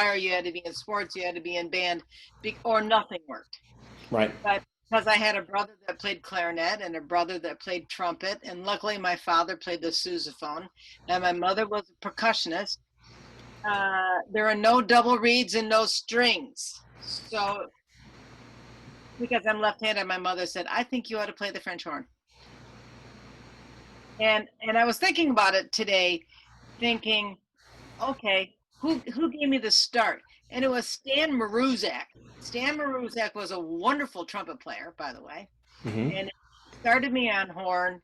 choir, you had to be in sports, you had to be in band, or nothing worked. Right. But because I had a brother that played clarinet and a brother that played trumpet, and luckily my father played the sousaphone, and my mother was a percussionist. There are no double reeds and no strings. So, because I'm left-handed, my mother said, I think you ought to play the French horn. And I was thinking about it today, thinking, okay, who gave me the start? And it was Stan Maruzak. Stan Maruzak was a wonderful trumpet player, by the way. Mm-hmm. And it started me on horn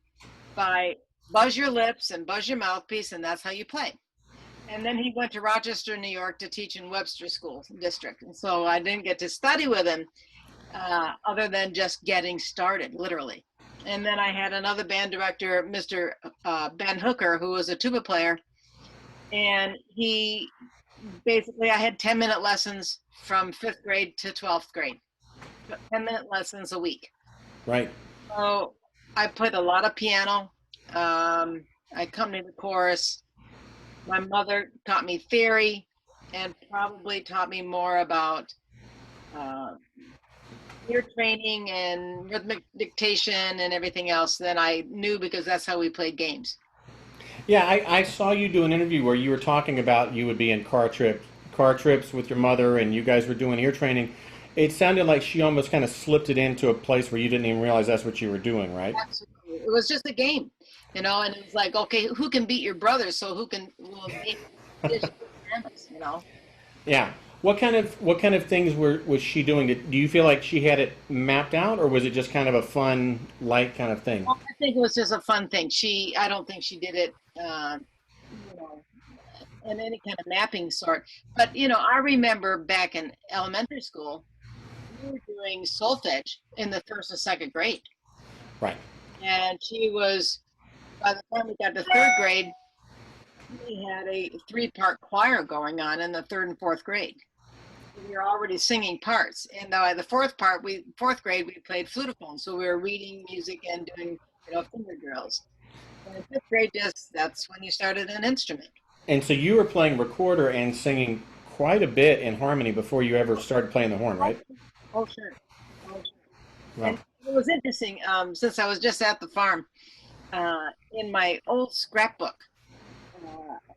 by buzz your lips and buzz your mouthpiece, and that's how you play. And then he went to Rochester, New York to teach in Webster School District. And so I didn't get to study with him other than just getting started, literally. And then I had another band director, Mr. Ben Hooker, who was a tuba player. And he basically, I had 10-minute lessons from 5th grade to 12th grade, 10-minute lessons a week. Right. So I played a lot of piano. I accompanied the chorus. My mother taught me theory and probably taught me more about ear training and rhythmic dictation and everything else than I knew, because that's how we played games. Yeah, I saw you do an interview where you were talking about you would be in car trips with your mother, and you guys were doing ear training. It sounded like she almost kind of slipped it into a place where you didn't even realize that's what you were doing, right? Absolutely. It was just a game, and it was like, okay, who can beat your brother? So who can beat Yeah. What kind of things was she doing? Do you feel like she had it mapped out, or was it just kind of a fun, light kind of thing? Well, I think it was just a fun thing. I don't think she did it, in any kind of mapping sort. But I remember back in elementary school, we were doing solfege in the 1st and 2nd grade. Right. And she was, by the time we got to 3rd grade, we had a 3-part choir going on in the 3rd and 4th grade. We were already singing parts, and by the 4th grade, we played flutophone, so we were reading music and doing finger drills. And in 5th grade, that's when you started an instrument. And so you were playing recorder and singing quite a bit in harmony before you ever started playing the horn, right? Oh, sure. Wow. Wow. And it was interesting, since I was just at the farm, in my old scrapbook,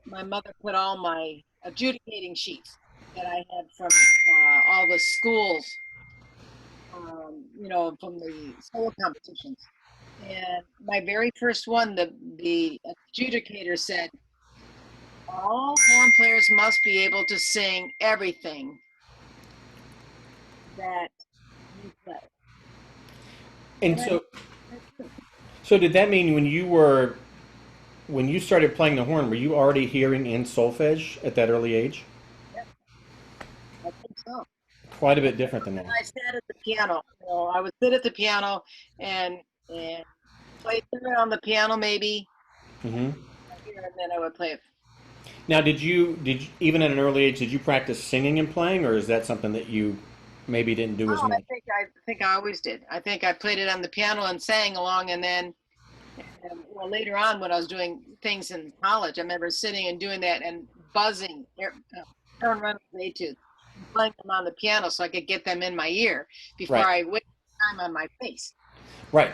my mother put all my adjudicating sheets that I had from all the schools, from the solo competitions. And my very first one, the adjudicator said, all horn players must be able to sing everything that you play. And so did that mean when you started playing the horn, were you already hearing in solfege at that early age? Yeah, I think so. Quite a bit different than that. I sat at the piano. I would sit at the piano and play through it on the piano, maybe. Mm-hmm. And then I would play it. Now, did you even at an early age, did you practice singing and playing, or is that something that you maybe didn't do as much? I think I always did. I think I played it on the piano and sang along, and then later on when I was doing things in college, I remember sitting and doing that and buzzing Aaron Reynolds' etudes, playing them on the piano so I could get them in my ear before I wasted time on my face. Right.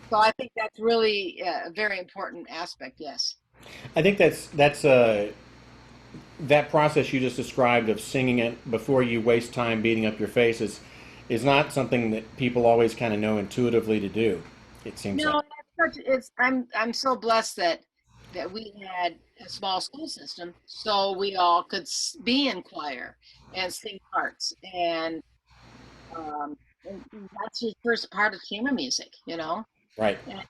So I think that's really a very important aspect. Yes. I think that's that process you just described of singing it before you waste time beating up your face is not something that people always kind of know intuitively to do. It seems like. I'm so blessed that we had a small school system, so we all could be in choir and sing parts, and that's your first part of chamber music, Right. And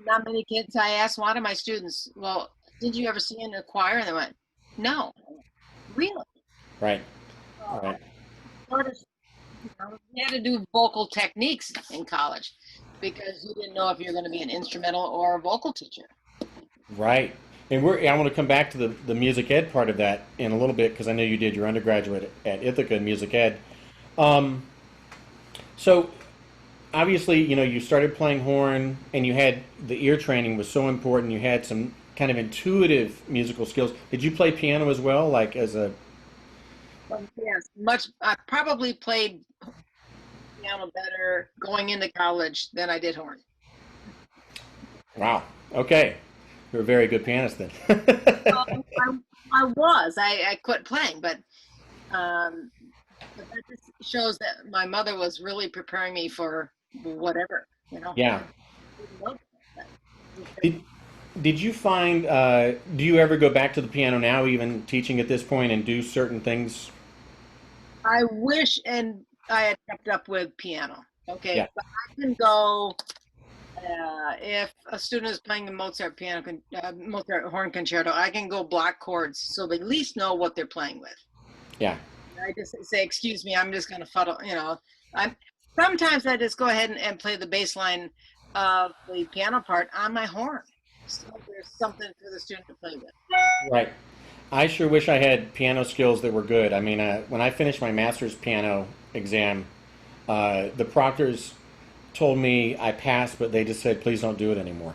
not many kids. I asked one of my students, well, did you ever sing in a choir? And they went, no. Really? Right. Right. We had to do vocal techniques in college because you didn't know if you're going to be an instrumental or a vocal teacher. Right. And I want to come back to the music ed part of that in a little bit, because I know you did your undergraduate at Ithaca in music ed. So obviously, you started playing horn, and you had the ear training was so important. You had some kind of intuitive musical skills. Did you play piano as well, like as a Yes, much. I probably played piano better going into college than I did horn. Wow. Okay. You're a very good pianist then. I was. I quit playing, um, but that just shows that my mother was really preparing me for whatever, you know. Yeah. I didn't know that. Did, did you find, do you ever go back to the piano now, even teaching at this point, and do certain things? I wish and I had kept up with piano. Yeah. Okay, but I can go if a student is playing the Mozart horn concerto. I can go block chords so they at least know what they're playing with. Yeah. I just say, "Excuse me, I'm just going to fuddle." You know, I'm sometimes I just go ahead and play the bass line of the piano part on my horn, so there's something for the student to play with. Right. I sure wish I had piano skills that were good. I mean, when I finished my master's piano exam, the proctors told me I passed, but they just said, please don't do it anymore.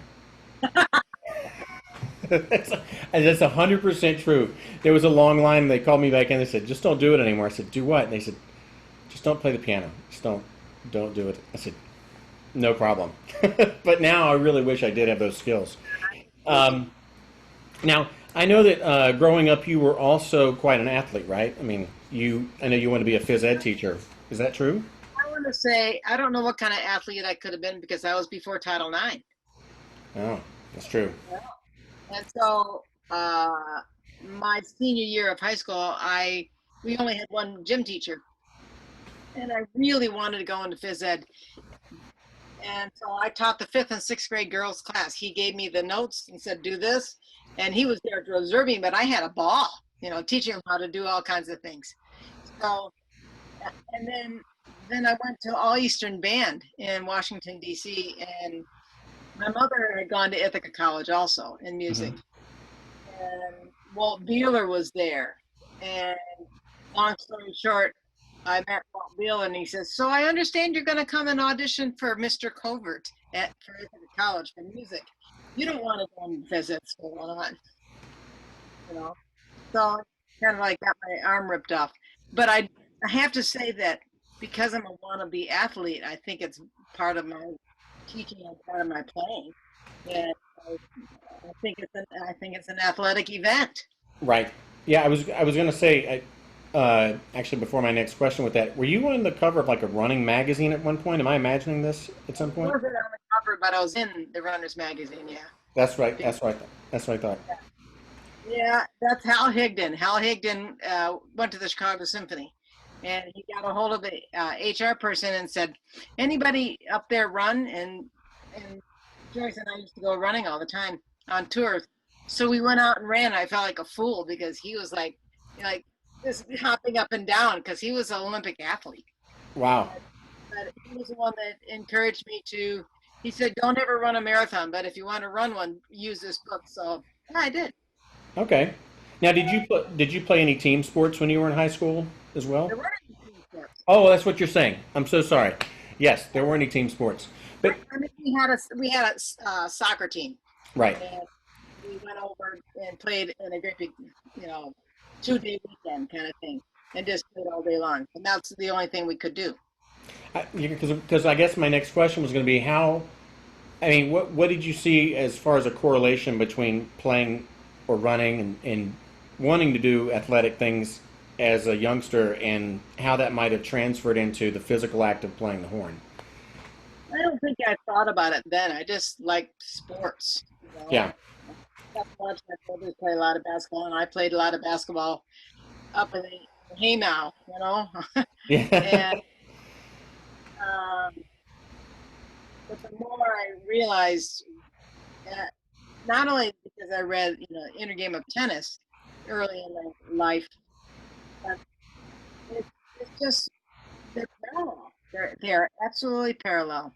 That's 100% true. There was a long line. They called me back in. They said, just don't do it anymore. I said, do what? And they said, just don't play the piano. Just don't do it. I said, no problem. But now I really wish I did have those skills. Um, Now, I know that growing up, you were also quite an athlete, right? I mean, I know you want to be a phys ed teacher. Is that true? I want to say I don't know what kind of athlete I could have been because I was before Title IX. Oh, that's true. And so my senior year of high school, I we only had one gym teacher, and I really wanted to go into phys ed. And so I taught the fifth and sixth grade girls class. He gave me the notes and said, "Do this," and he was there to observe me. But I had a ball, you know, teaching him how to do all kinds of things. So, and then I went to All Eastern Band in Washington D.C. and my mother had gone to Ithaca College also in music. Hmm. And Walt Beeler was there. And long story short, I met Walt Beeler and he says, "So I understand you're going to come and audition for Mr. Covert for Ithaca College for music. You don't want to go and visit school on, you know." So kind of like got my arm ripped off. But I have to say that because I'm a wannabe athlete, I think it's part of my teaching and part of my playing. And I think it's an athletic event. Right. Yeah, I was going to say, actually, before my next question with that, were you on the cover of like a running magazine at one point? Am I imagining this at some I point? wasn't on the cover, but I was in the Runner's Magazine. Yeah, That's right. That's what I thought. yeah, that's Hal Higdon. Hal Higdon went to the Chicago Symphony, and he got a hold of the HR person and said, "Anybody up there run?" And Joyce and I used to go running all the time on tours. So we went out and ran. I felt like a fool because he was like just hopping up and down because he was an Olympic athlete. Wow. But he was the one that encouraged me to. He said, "Don't ever run a marathon, but if you want to run one, use this book." So yeah, I did. Okay. Now, did you play any team sports when you were in high school as well? There were team sports. Oh, that's what you're saying. I'm so sorry. Yes, there were any team sports, but I mean, we had a soccer team, right. and we went over and played in a great big, you know, 2 day weekend kind of thing, and just played all day long. And that's the only thing we could do. Because I guess my next question was going to be how. I mean, what did you see as far as a correlation between playing or running and wanting to do athletic things as a youngster, and how that might have transferred into the physical act of playing the horn? I don't think I thought about it then. I just liked sports. You know, Yeah. I watched my brothers play a lot of basketball, and I played a lot of basketball up in the Haymow, you know. Yeah. And um, but the more I realized that not only because I read, you know, Inner Game of Tennis early in my life, but it, it's just they're parallel. They're absolutely parallel.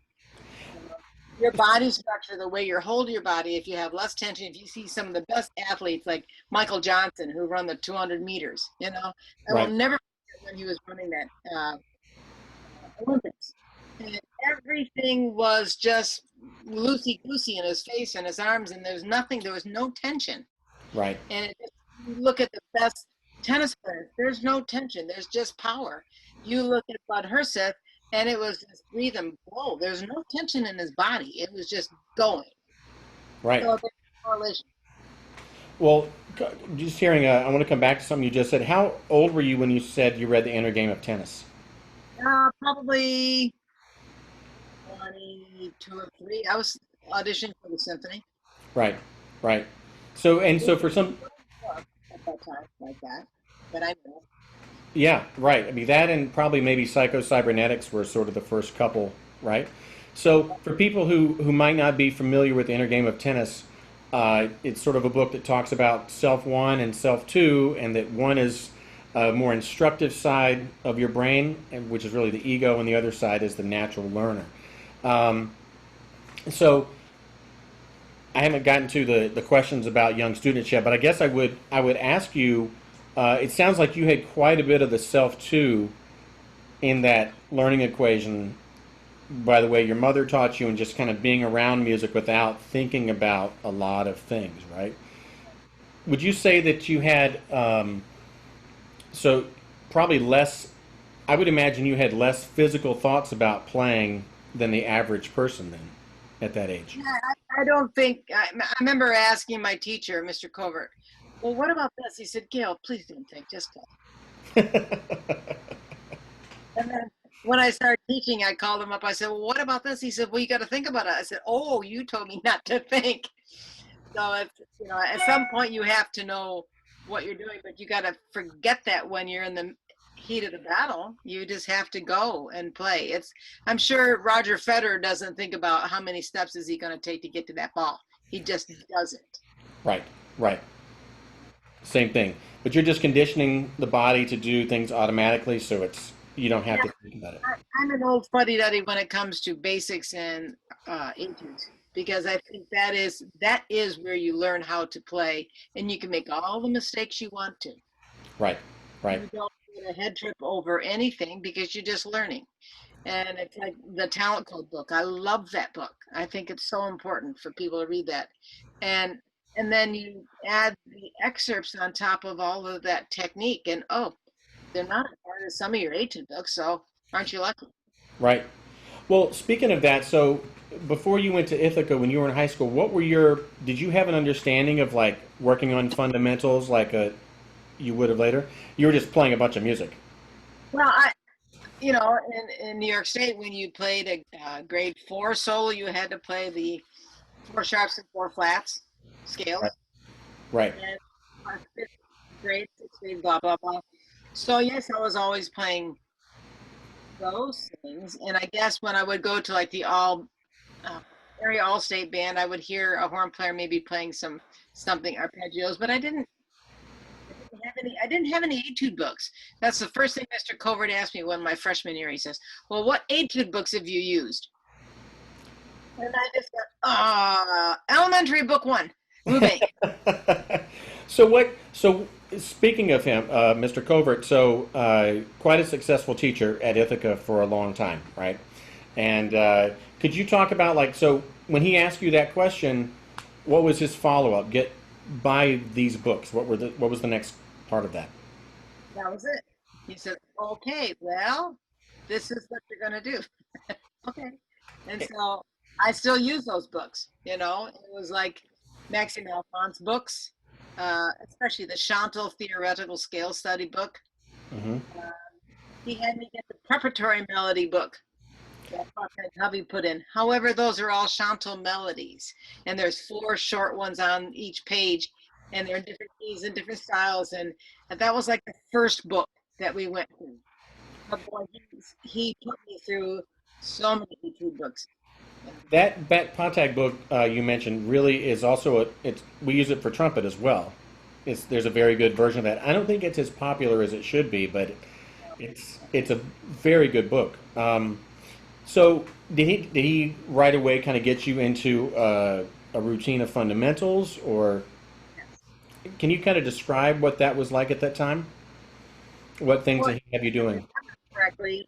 You know, your body structure, the way you hold your body, if you have less tension, if you see some of the best athletes like Michael Johnson who run the 200 meters, you know, I will Right. never forget when he was running that Olympics. And everything was just loosey goosey in his face and his arms, and there was no tension. Right. And you look at the best tennis players, there's no tension. There's just power. You look at Bud Herseth, and it was just breathe and blow. There's no tension in his body. It was just going. Right. So there's a correlation. Well, just hearing, I want to come back to something you just said. How old were you when you said you read The Inner Game of Tennis? Probably 22 or 3. I was auditioning for the symphony Right, right. So for some, at that time, like that. But I know. yeah, right. I mean, that and probably maybe psycho-cybernetics were sort of the first couple, right? So for people who might not be familiar with The Inner Game of Tennis, it's sort of a book that talks about self one and self two, and that one is a more instructive side of your brain, which is really the ego, and the other side is the natural learner. Um, so I haven't gotten to the questions about young students yet, but I guess I would ask you. It sounds like you had quite a bit of the self two in that learning equation. By the way, your mother taught you, and just kind of being around music without thinking about a lot of things, right? Would you say that you had so probably less? I would imagine you had less physical thoughts about playing than the average person then at that age. Yeah, I don't think, I remember asking my teacher, Mr. Covert, well, what about this? He said, Gail, please don't think, just play. And then when I started teaching, I called him up. I said, well, what about this? He said, well, you got to think about it. I said, oh, you told me not to think. So it's, at some point you have to know what you're doing, but you got to forget that when you're in the heat of the battle. You just have to go and play. I'm sure Roger Federer doesn't think about how many steps is he going to take to get to that ball. He just doesn't. Right, right. Same thing. But you're just conditioning the body to do things automatically, so you don't have Yeah, to think about it. I'm an old fuddy-duddy when it comes to basics and etudes, because I think that is where you learn how to play, and you can make all the mistakes you want to. Right, right. You don't get a head trip over anything because you're just learning. And it's like the Talent Code book. I love that book. I think it's so important for people to read that. And and then you add the excerpts on top of all of that technique, and oh, they're not as hard as some of your etude books. So aren't you lucky? Right. Well, speaking of that, so before you went to Ithaca when you were in high school, did you have an understanding of like working on fundamentals like you would have later? You were just playing a bunch of music. Well, in New York State, when you played a grade 4 solo, you had to play the 4 sharps and 4 flats scales. Right. Right. And fifth grade, sixth grade, blah, blah, blah. So, yes, I was always playing those things. And I guess when I would go to like the area all state band, I would hear a horn player maybe playing something arpeggios, but I didn't have any etude books. That's the first thing Mr. Covert asked me when my freshman year. He says, well, what etude books have you used? And I just said, elementary book 1, moving. So speaking of him, Mr. Covert, so quite a successful teacher at Ithaca for a long time, right? And could you talk about like, so when he asked you that question, what was his follow-up? Buy these books. What was the next part of that? That was it. He said, okay, well, this is what you're going to do. Okay. And so I still use those books. It was like Maxime Alphonse books, especially the Chantal Theoretical Scale Study book. Hmm. He had me get the preparatory melody book that fucking hubby put in. However, those are all Chantal melodies, and there's 4 short ones on each page, and they're in different keys and different styles. And that was like the first book that we went through. But boy, he put me through so many etude books. That Pontac book you mentioned really is also we use it for trumpet as well. There's a very good version of that. I don't think it's as popular as it should be, but it's a very good book. So did he right away kind of get you into a routine of fundamentals, or can you kind of describe what that was like at that time? What things Boy, did he have you doing? correctly,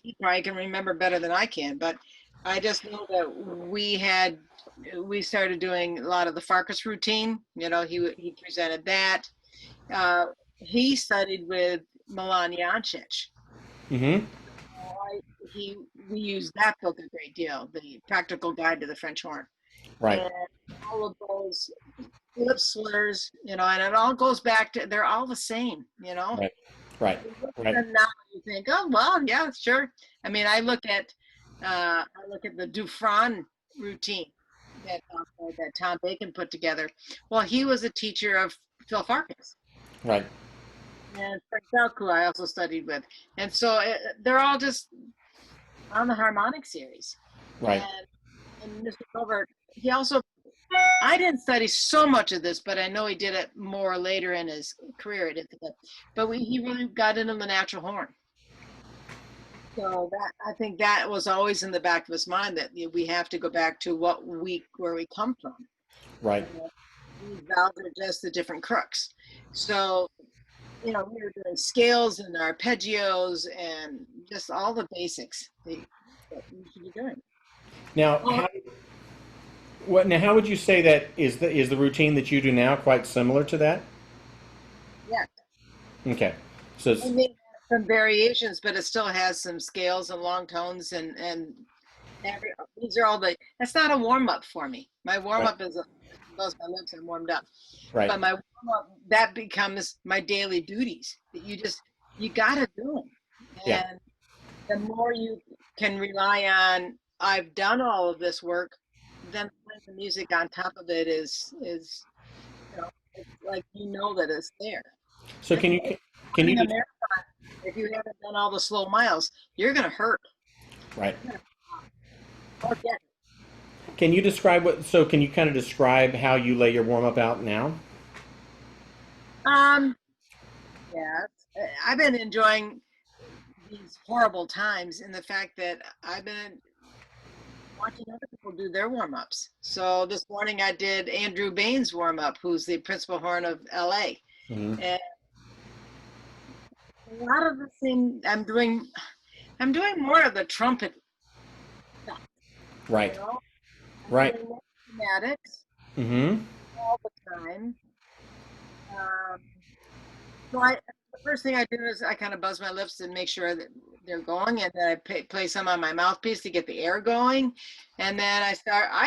he probably can remember better than I can, but I just know that we started doing a lot of the Farkas routine. He presented that. Uh, he studied with Milan Jancic. Mm-hmm. We used that book a great deal, The Practical Guide to the French Horn. Right. And all of those lip slurs, and it all goes back to, they're all the same, Right. Right. Right. And now you think, oh, well, yeah, sure. I mean, I look at the Dufresne routine that Tom Bacon put together. Well, he was a teacher of Phil Farkas. Right. And Frank Belku I also studied with. And so they're all just on the harmonic series. Right. And Mr. Covert, I didn't study so much of this, but I know he did it more later in his career at Ithaca. But he really got into the natural horn. So I think that was always in the back of his mind, that we have to go back to where we come from. Right. These valves are just the different crooks. So, we were doing scales and arpeggios and just all the basics that you should be doing. Now, how would you say that is the routine that you do now quite similar to that? Yeah. Okay. So I mean, some variations, but it still has some scales and long tones and these are all that's not a warm up for me. My warm up is close my lips and warmed up. right. But my warm up, that becomes my daily duties that you got to do them. And Yeah. the more you can rely on, I've done all of this work, then playing the music on top of it is it's like that it's there. So can you marathon, if you haven't done all the slow miles, you're gonna hurt. right? Okay. Can you describe can you kind of describe how you lay your warm up out now? Yeah, I've been enjoying these horrible times in the fact that I've been watching other people do their warm-ups. So this morning I did Andrew Baines' warm-up, who's the principal horn of LA. Mm-hmm. And a lot of the things I'm doing more of the trumpet stuff. Right. Right. Thematics Mm-hmm. all the time. So the first thing I do is I kind of buzz my lips and make sure that they're going, and then I play some on my mouthpiece to get the air going, and then I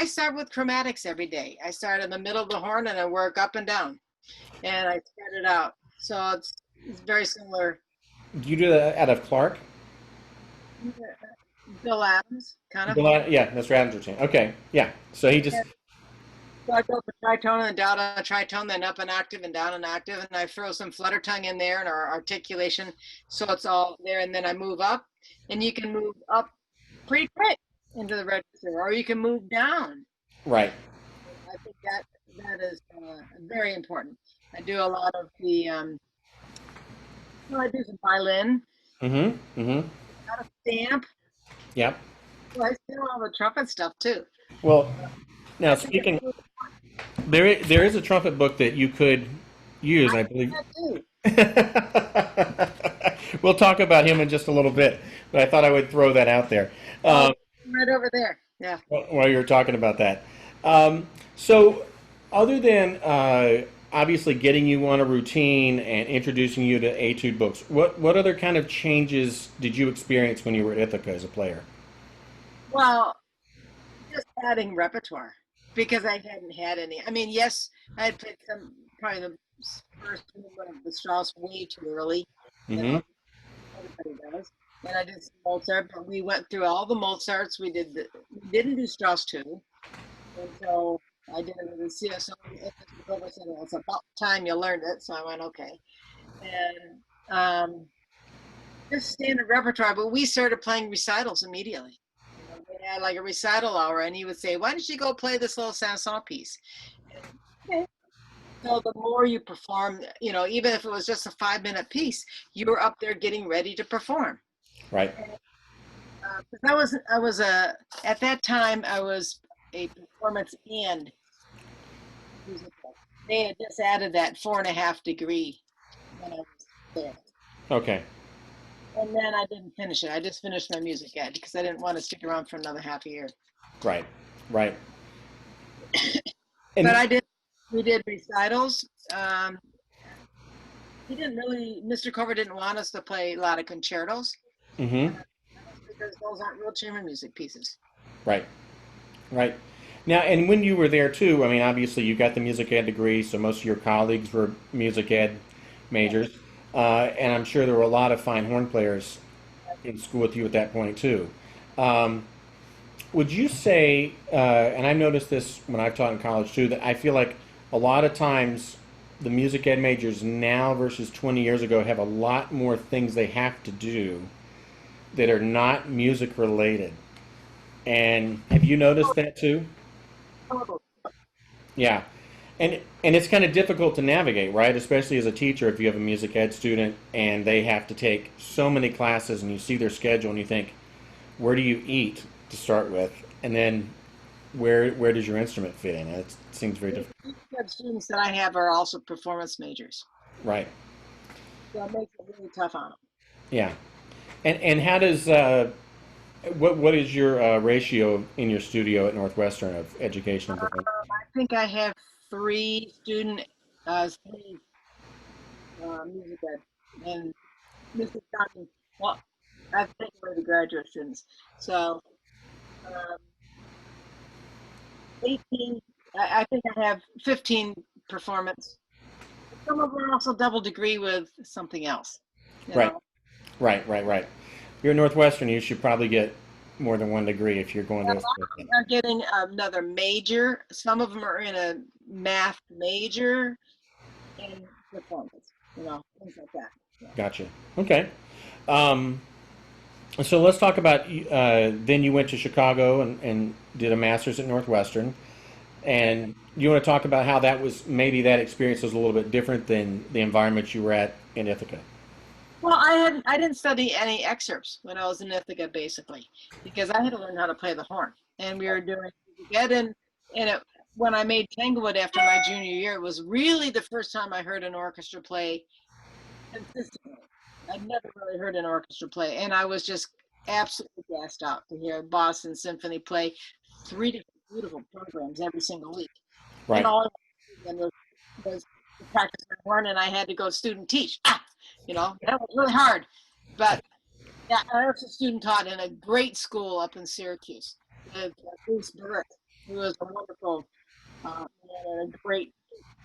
start with chromatics every day. I start in the middle of the horn and I work up and down, and I spread it out. So it's very similar. Do you do that out of Clark? Bill Adams, kind of. Yeah, that's Adams routine. Okay, yeah. So he just. So I go for tritone and down a tritone, then up an octave and down an octave, and I throw some flutter tongue in there and our articulation, so it's all there. And then I move up, and you can move up pretty quick into the register, or you can move down. Right. I think that is very important. I do a lot of the. I do some violin. Mm-hmm. Mm-hmm. A lot of stamp. Yep. Well, I do all the trumpet stuff too. Well, now speaking. There is a trumpet book that you could use, I believe. We'll talk about him in just a little bit, but I thought I would throw that out there. Right over there, yeah. While you're talking about that. So, other than obviously getting you on a routine and introducing you to etude books, what other kind of changes did you experience when you were at Ithaca as a player? Well, just adding repertoire. Because I hadn't had any. I mean, yes, I had played probably the first one of the Strauss way too early. Mm-hmm. Everybody does. And I did some Mozart, but we went through all the Mozarts. We didn't do Strauss 2. And so I did it with the Cso. It's about time you learned it. So I went, okay. And just standard repertoire, but we started playing recitals immediately. We had like a recital hour, and he would say, why don't you go play this little Sanson piece? Okay. So the more you perform, even if it was just a 5-minute piece, you were up there getting ready to perform. Right. Because at that time, I was a performance and musical. They had just added that 4.5 degree when I was there. Okay. And then I didn't finish it. I just finished my music ed because I didn't want to stick around for another half a year. Right. Right. But we did recitals. he didn't really, Mr. Cover didn't want us to play a lot of concertos Mm-hmm. because those aren't real chamber music pieces. Right. Right. Now, and when you were there too, I mean, obviously you got the music ed degree, so most of your colleagues were music ed Yeah. majors, and I'm sure there were a lot of fine horn players in school with you at that point too. Um, would you say, and I've noticed this when I've taught in college too, that I feel like a lot of times the music ed majors now versus 20 years ago have a lot more things they have to do that are not music related. And have you noticed that too? Oh, Yeah. And it's kind of difficult to navigate, right? Especially as a teacher, if you have a music ed student and they have to take so many classes and you see their schedule and you think, where do you eat to start with? And then where does your instrument fit in? It seems very difficult. the students that I have are also performance majors. Right. So it makes it really tough on them. Yeah. And how does what is your ratio in your studio at Northwestern of education and performance? I think I have three music ed, and this is talking, well, I've taken away the graduate students. So, um, 18, I think I have 15 performance. Some of them are also double degree with something else, you Right. know. Right. You're at Northwestern, you should probably get more than one degree if you're going A to. lot of them are getting another major. Some of them are in a math major and performance, things like that. Yeah. Gotcha. Okay. Um, so let's talk about then you went to Chicago and did a master's at Northwestern. And you want to talk about how that was maybe that experience was a little bit different than the environment you were at in Ithaca. Well, I didn't study any excerpts when I was in Ithaca, basically, because I had to learn how to play the horn, and we were doing get in, and when I made Tanglewood after my junior year, it was really the first time I heard an orchestra play consistently. I'd never really heard an orchestra play, and I was just absolutely gassed out to hear Boston Symphony play three different beautiful programs every single week, and Right. all I wanted was to practice my horn, and I had to go student teach. That was really hard. But yeah, I was a student taught in a great school up in Syracuse with Bruce Barrett, who was a wonderful and a great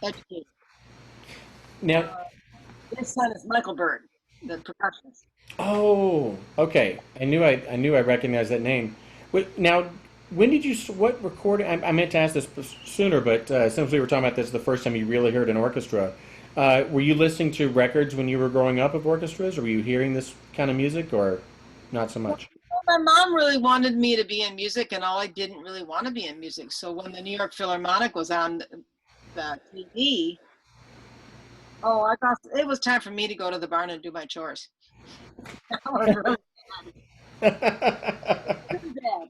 educator. Now, His son is Michael Bird, the percussionist. oh, okay. I knew I recognized that name. Now, when did you what recording? I meant to ask this sooner, but since we were talking about this the first time you really heard an orchestra, were you listening to records when you were growing up of orchestras, or were you hearing this kind of music, or not so Well, much? my mom really wanted me to be in music, and all I didn't really want to be in music. So when the New York Philharmonic was on the TV, oh, I thought it was time for me to go to the barn and do my chores. That was really bad.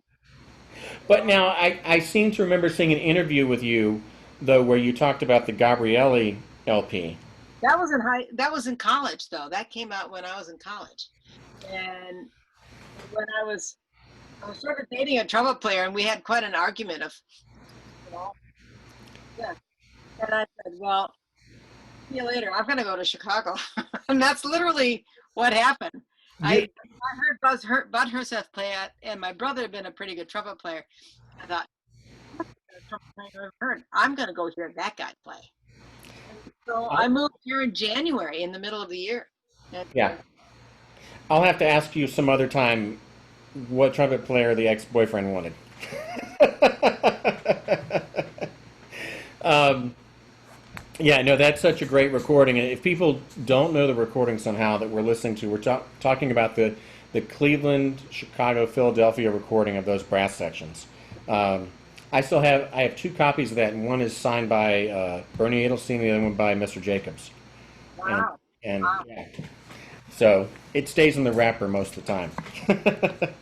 But now I seem to remember seeing an interview with you, though, where you talked about the Gabrielli LP. That was in college though. That came out when I was in college. And when I was sort of dating a trumpet player, and we had quite an argument of, you know, yeah. And I said, well, see you later. I'm gonna go to Chicago. And that's literally what happened. You, I heard Bud Herseth play it, and my brother had been a pretty good trumpet player. I thought, trumpet player I've ever heard. I'm gonna go hear that guy play. So I moved here in January in the middle of the year. And yeah, I'll have to ask you some other time what trumpet player the ex-boyfriend wanted. um, yeah, no, that's such a great recording. And if people don't know the recording somehow that we're listening to, we're talking about the Cleveland, Chicago, Philadelphia recording of those brass sections. Um, I have two copies of that, and one is signed by Bernie Edelstein, the other one by Mr. Jacobs. And wow. and Wow. yeah, so it stays in the wrapper most of the time.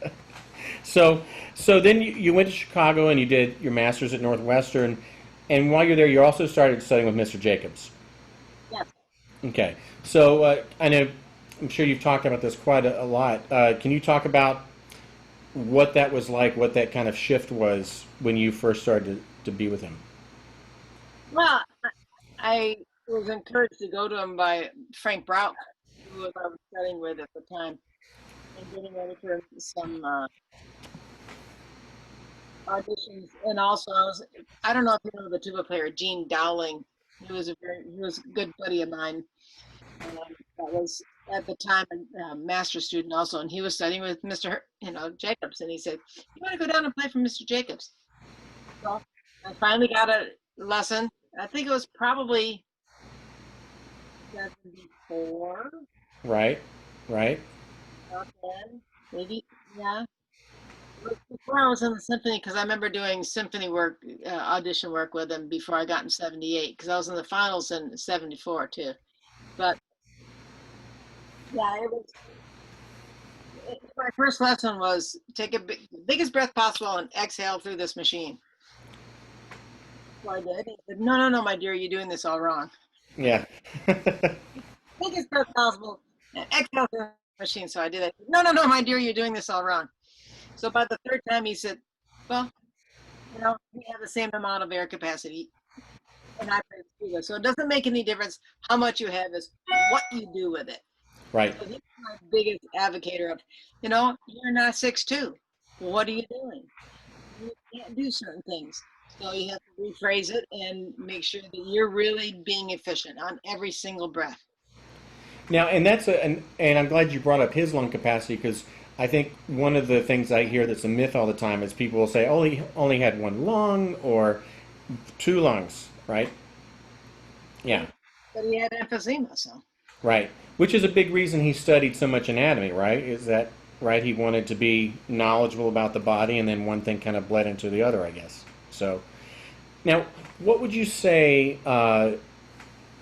So then you went to Chicago and you did your master's at Northwestern, and while you're there, you also started studying with Mr. Jacobs. Yes. Okay, so I know I'm sure you've talked about this quite a lot. Can you talk about what that was like, what that kind of shift was when you first started to be with him? Well, I was encouraged to go to him by Frank Brout, who I was studying with at the time, and getting ready for some auditions. And also, I don't know if you know the tuba player Gene Dowling. He was a good buddy of mine. That was at the time a master student also, and he was studying with Mr. Jacobs, and he said, "You want to go down and play for Mr. Jacobs?" So I finally got a lesson. I think it was probably 74, Right, right. about then, maybe, yeah. It was before I was in the symphony, because I remember doing symphony work, audition work with him before I got in 78, because I was in the finals in 74 too. But yeah, my first lesson was take biggest breath possible and exhale through this machine. So I did. He said, "No, no, no, my dear, you're doing this all wrong. Yeah. Biggest breath possible and exhale through the machine." So I did it. "No, no, no, my dear, you're doing this all wrong." So by the third time, he said, "Well, we have the same amount of air capacity, and I play the tuba, so it doesn't make any difference how much you have. Is what you do with it." Right. So he's my biggest advocate of, you're not 6'2". What are you doing? You can't do certain things. So you have to rephrase it and make sure that you're really being efficient on every single breath. Now, and and I'm glad you brought up his lung capacity because I think one of the things I hear that's a myth all the time is people will say, "Oh, he only had one lung or two lungs," right? Yeah, But he had emphysema, so. right. Which is a big reason he studied so much anatomy, right? Is that right? He wanted to be knowledgeable about the body, and then one thing kind of bled into the other, I guess. So, now, what would you say,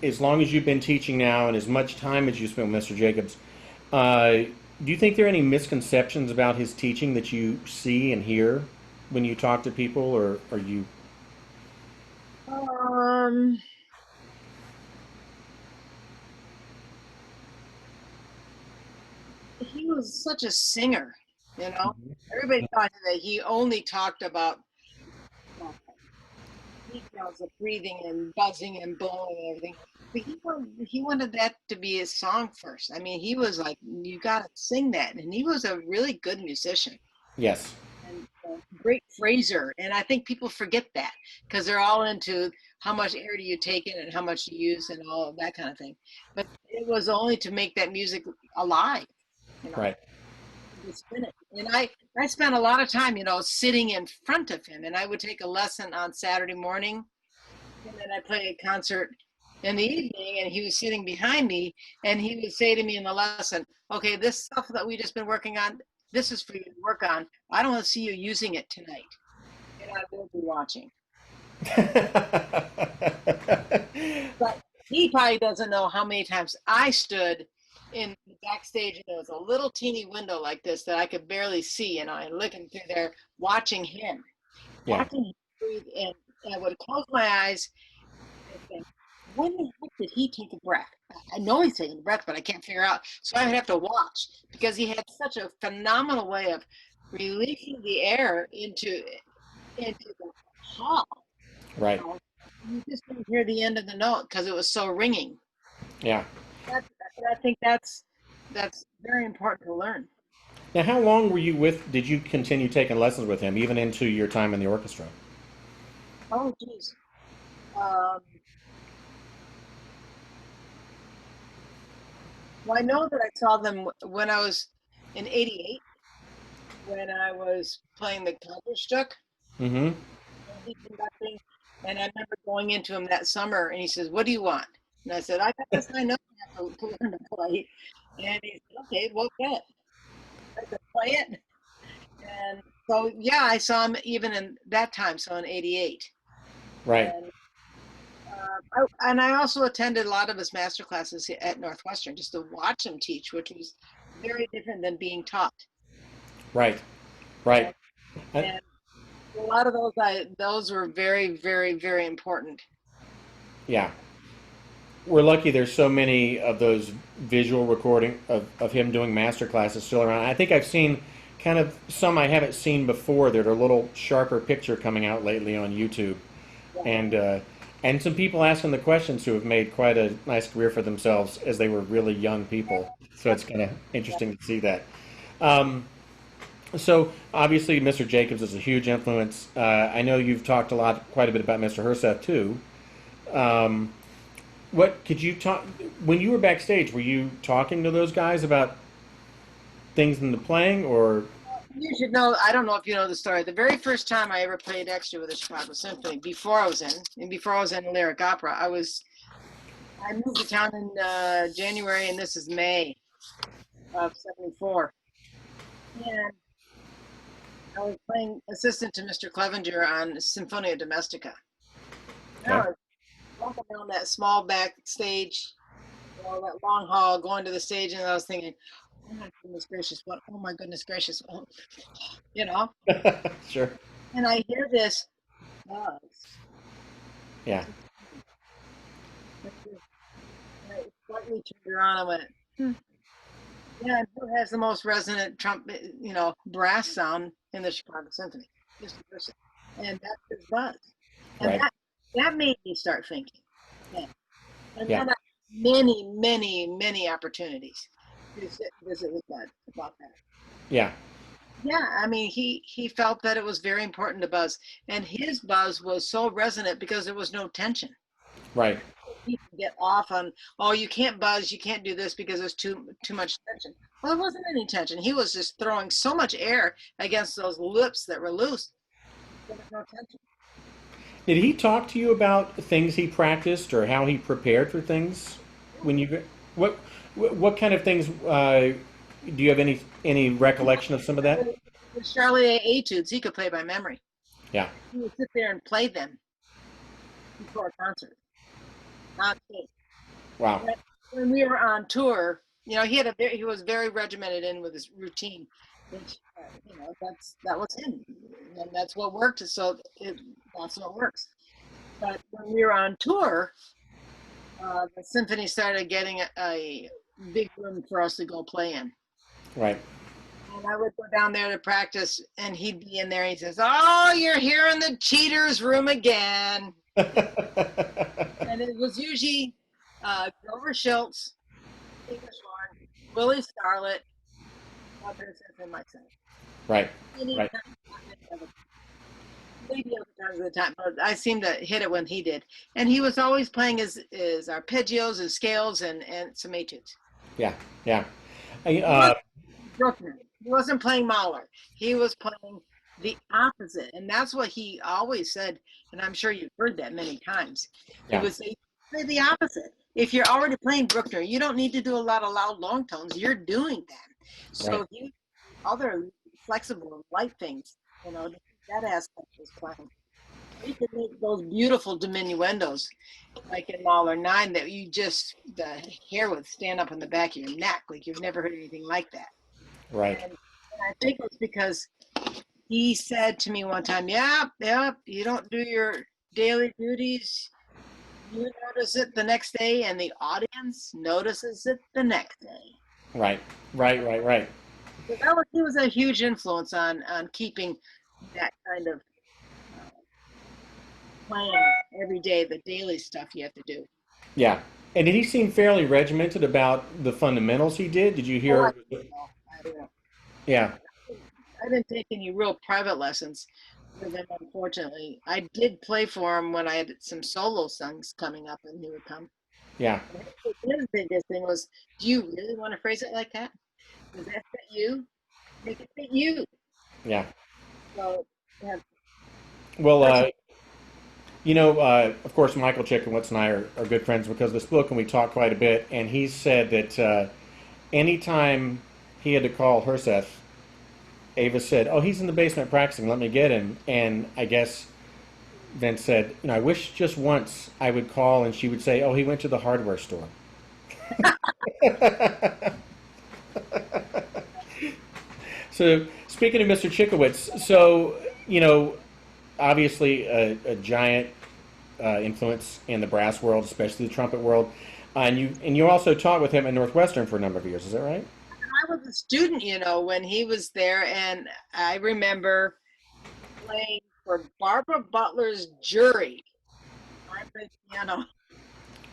as long as you've been teaching now and as much time as you spent with Mr. Jacobs, do you think there are any misconceptions about his teaching that you see and hear when you talk to people, or are you? Um, he was such a singer, you know. Everybody thought that he only talked about uh, details of breathing and buzzing and blowing and everything. But he wanted that to be his song first. I mean, he was like, "You got to sing that," and he was a really good musician Yes, and a great phraser. And I think people forget that because they're all into how much air do you take in and how much you use and all of that kind of thing. But it was only to make that music alive, you know. right. To spin it. And I spent a lot of time, sitting in front of him, and I would take a lesson on Saturday morning, and then I play a concert in the evening, and he was sitting behind me, and he would say to me in the lesson, "Okay, this stuff that we just been working on, this is for you to work on. I don't want to see you using it tonight, and I will be watching." But he probably doesn't know how many times I stood in the backstage, and there was a little teeny window like this that I could barely see, and I looking through there, Yeah. watching him breathe, and I would close my eyes and think, when the heck did he take a breath? I know he's taking a breath, but I can't figure out. So I would have to watch because he had such a phenomenal way of releasing the air into the hall. Right. You just didn't hear the end of the note because it was so ringing. Yeah. That's, I think that's very important to learn. Now, how long were you with? Did you continue taking lessons with him, even into your time in the orchestra? Oh, geez. Um, well, I know that I saw them when I was in '88 when I was playing the Concertstück Mm-hmm. and he conducting. And I remember going into him that summer, and he says, "What do you want?" And I said, "I got this. I know I have to learn to play." And he said, "Okay, well, good. I said, play it." And so, yeah, I saw him even in that time, so in '88. Right. And I also attended a lot of his master classes at Northwestern just to watch him teach, which was very different than being taught. Right. And, Right. I, and a lot of those were very, very, very important. yeah. We're lucky there's so many of those visual recording of him doing master classes still around. I think I've seen kind of some I haven't seen before that are a little sharper picture coming out lately on YouTube. Yeah. And And some people asking the questions who have made quite a nice career for themselves as they were really young people. So it's kind of interesting to see that. Um, so obviously, Mr. Jacobs is a huge influence. I know you've talked quite a bit about Mr. Herseth too. Um, what could you talk when you were backstage? Were you talking to those guys about things in the playing, or You should know, I don't know if you know the story. The very first time I ever played extra with the Chicago Symphony, before I was in lyric opera, I moved to town in January, and this is May of '74. And I was playing assistant to Mr. Clevenger on Symphonia Domestica. And I okay? was walking down that small backstage, that long hall, going to the stage, and I was thinking, oh my goodness gracious, what? Oh my goodness gracious, oh, you know. Sure. And I hear this buzz. Yeah. And I slightly turned around and went, yeah, and who has the most resonant trumpet, brass sound in the Chicago Symphony? Mr. Person. And that's his buzz. And Right. that made me start thinking. Yeah. And Yeah. then I had many, many, many opportunities to visit with Bud about that. Yeah. Yeah, I mean, he felt that it was very important to buzz, and his buzz was so resonant because there was no tension. Right. People get off on, oh, you can't buzz, you can't do this because there's too much tension. Well, there wasn't any tension. He was just throwing so much air against those lips that were loose. There was no tension. Did he talk to you about things he practiced or how he prepared for things when you what what kind of things do you have any recollection of some of that? The Charlier etudes, he could play by memory. Yeah. He would sit there and play them before a concert. On tape. Wow. When we were on tour, he was very regimented in with his routine, which that was him, and that's what worked. So that's what works. But when we were on tour, the symphony started getting a big room for us to go play in. Right. And I would go down there to practice, and he'd be in there. And he says, "Oh, you're here in the cheaters' room again." And it was usually Grover Schultz, English horn, Willie Scarlett, and myself. Right. Maybe Right. other times of the time, but I seemed to hit it when he did. And he was always playing his arpeggios and scales and some etudes. Yeah. Yeah. I, Bruckner. He wasn't playing Mahler. He was playing the opposite. And that's what he always said. And I'm sure you've heard that many times. He yeah. would say the opposite. If you're already playing Bruckner, you don't need to do a lot of loud long tones. You're doing them. So Right. if you other flexible and light things, that aspect is playing. You can make those beautiful diminuendos, like in Mahler 9, that the hair would stand up on the back of your neck, like you've never heard anything like that. Right. And I think it was because he said to me one time, yeah, you don't do your daily duties. You notice it the next day, and the audience notices it the next day. Right. Right. Right. Right. So he was a huge influence on keeping that kind of playing every day, the daily stuff you have to do. Yeah. And did he seem fairly regimented about the fundamentals he did? Did you Oh, hear? I don't know. Yeah. I didn't take any real private lessons with him, unfortunately. I did play for him when I had some solo songs coming up, and he would come. Yeah. His biggest thing was, do you really want to phrase it like that? Does that fit you? Make it fit you. Yeah. So, yeah. Well, of course, Michael Chikowitz and I are good friends because of this book, and we talk quite a bit. And he said that anytime he had to call Herseth, Ava said, "Oh, he's in the basement practicing. Let me get him." And I guess Vince said, "I wish just once I would call, and she would say, 'Oh, he went to the hardware store.'" So, speaking of Mr. Chikowitz, obviously a giant influence in the brass world, especially the trumpet world. And you also taught with him at Northwestern for a number of years. Is that right? I was a student, when he was there, and I remember playing for Barbara Butler's jury. I'm play piano.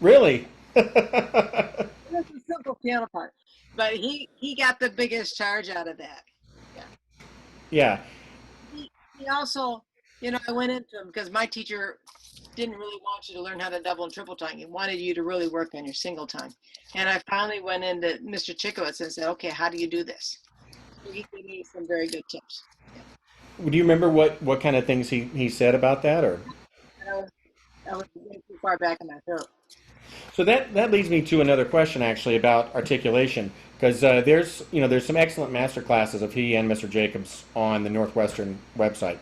Really? It's a simple piano part, but he got the biggest charge out of that. Yeah. Yeah. He also, I went into him because my teacher didn't really want you to learn how to double and triple tongue. He wanted you to really work on your single tongue. And I finally went into Mr. Chikowitz and said, okay, how do you do this? So he gave me some very good tips. Yeah. Do you remember what kind of things he said about that, or? And I was way too far back in my throat. So that leads me to another question actually about articulation, because there's some excellent master classes of he and Mr. Jacobs on the Northwestern website,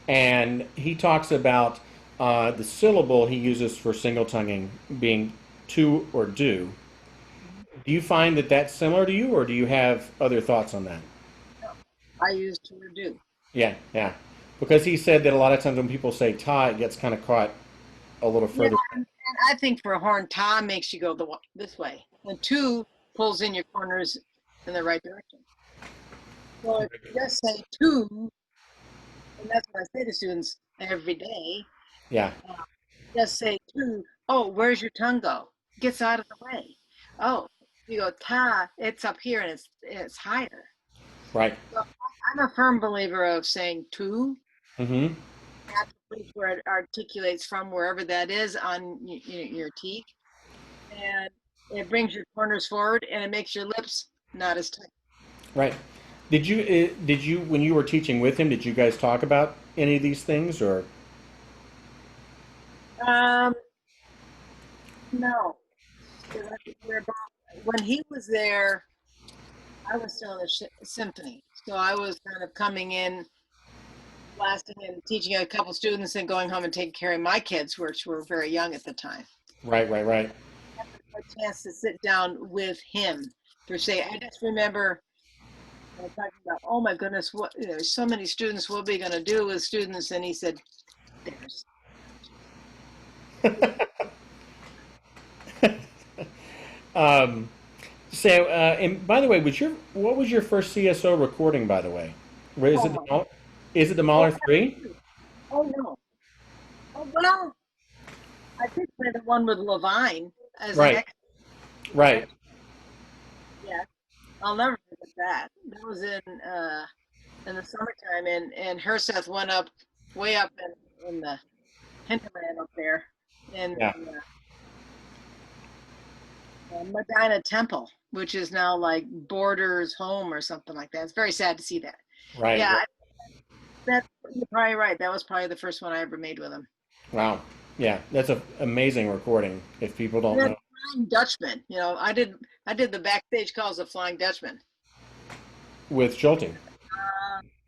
and he talks about the syllable he uses for single tonguing being to or do. Do you find that that's similar to you, or do you have other thoughts on that? No, I use to or do. Yeah, yeah, because he said that a lot of times when people say ta, it gets kind of caught a little further. Yeah, and I think for a horn, ta makes you go this way, and two pulls in your corners in the right direction. So if you just say two, and that's what I say to students every day, Yeah, just say two. Oh, where's your tongue go? Gets out of the way. Oh, you go ta, it's up here and it's higher. right. So I'm a firm believer of saying two. Mm-hmm. That's the place where it articulates from, wherever that is on your teeth, and it brings your corners forward and it makes your lips not as tight. Right. Did you when you were teaching with him, did you guys talk about any of these things, or? Um, no. When he was there, I was still in the symphony, so I was kind of coming in, blasting and teaching a couple students, and going home and taking care of my kids, which were very young at the time. Right, right, right. I had a chance to sit down with him per se. I just remember talking about, oh my goodness, what there's so many students. What are we going to do with students? And he said, "There's." Um, and by the way, what was your first CSO recording? By the way, is it is it the Mahler 3? Oh no. Oh well, I think we're the one with Levine as Right, an right. yeah. I'll never forget that. That was in the summertime, and Herseth went up way up in the hinterland up there in Yeah, Medina Temple, which is now like Borders Home or something like that. It's very sad to see that. right. Yeah, Right. you're probably right. That was probably the first one I ever made with him. Wow. Yeah, that's an amazing recording. If people don't And then know, Flying Dutchman. I did the backstage calls of Flying Dutchman. with jolting.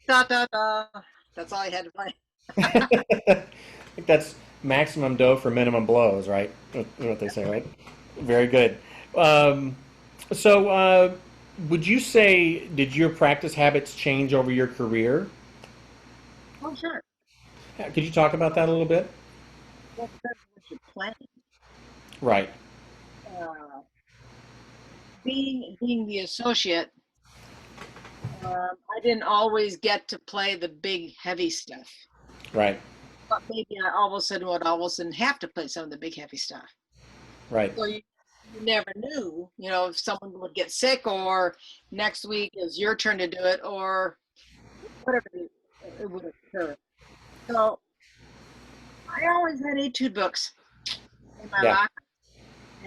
Da da da. That's all I had to play. I think that's maximum dough for minimum blows, right? What they say, right? Very good. Um, so, would you say, did your practice habits change over your career? Oh sure. Could you talk about that a little bit? Well, that's what you're planning. Right, Uh, being the associate, I didn't always get to play the big heavy stuff. right, But maybe I all of a sudden would all of a sudden have to play some of the big heavy stuff. right. So you never knew, if someone would get sick, or next week is your turn to do it, or whatever it would occur. So I always had etude books in my Yeah, locker.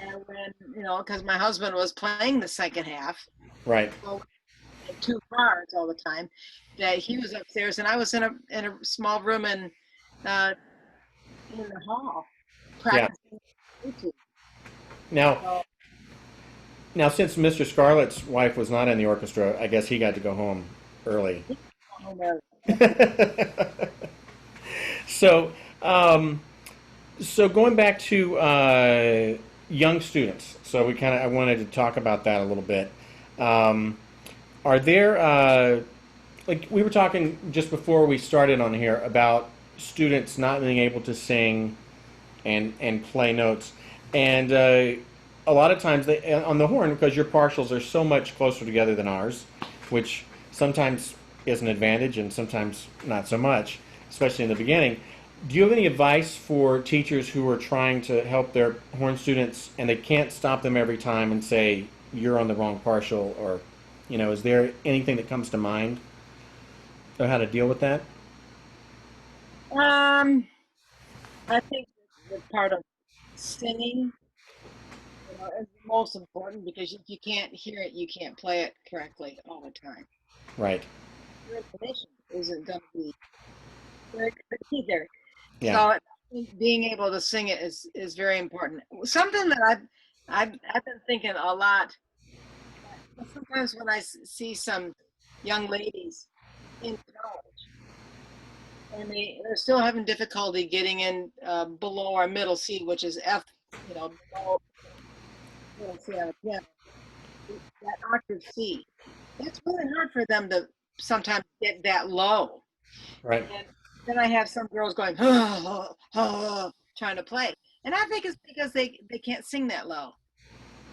And when, because my husband was playing the second half, right. so in two parts all the time, that he was upstairs and I was in a small room uh, in the hall Yeah. practicing etude. Now, So, now, since Mr. Scarlett's wife was not in the orchestra, I guess he got to go home early. oh, no. So, so going back to young students, so I wanted to talk about that a little bit. Are there, like we were talking just before we started on here about students not being able to sing and play notes, and a lot of times they on the horn, because your partials are so much closer together than ours, which sometimes is an advantage and sometimes not so much, especially in the beginning. Do you have any advice for teachers who are trying to help their horn students and they can't stop them every time and say you're on the wrong partial, or is there anything that comes to mind of how to deal with that? Um, I think the part of singing, is the most important because if you can't hear it, you can't play it correctly all the time. Right. Your intonation isn't going to be very good either. So Yeah. I think being able to sing it is very important. Something that I've been thinking a lot. Sometimes when I see some young ladies in college and they're still having difficulty getting in below our middle C, which is F, below middle C on the piano, that octave C. That's really hard for them to sometimes get that low. Right. And then I have some girls going, trying to play. And I think it's because they can't sing that low.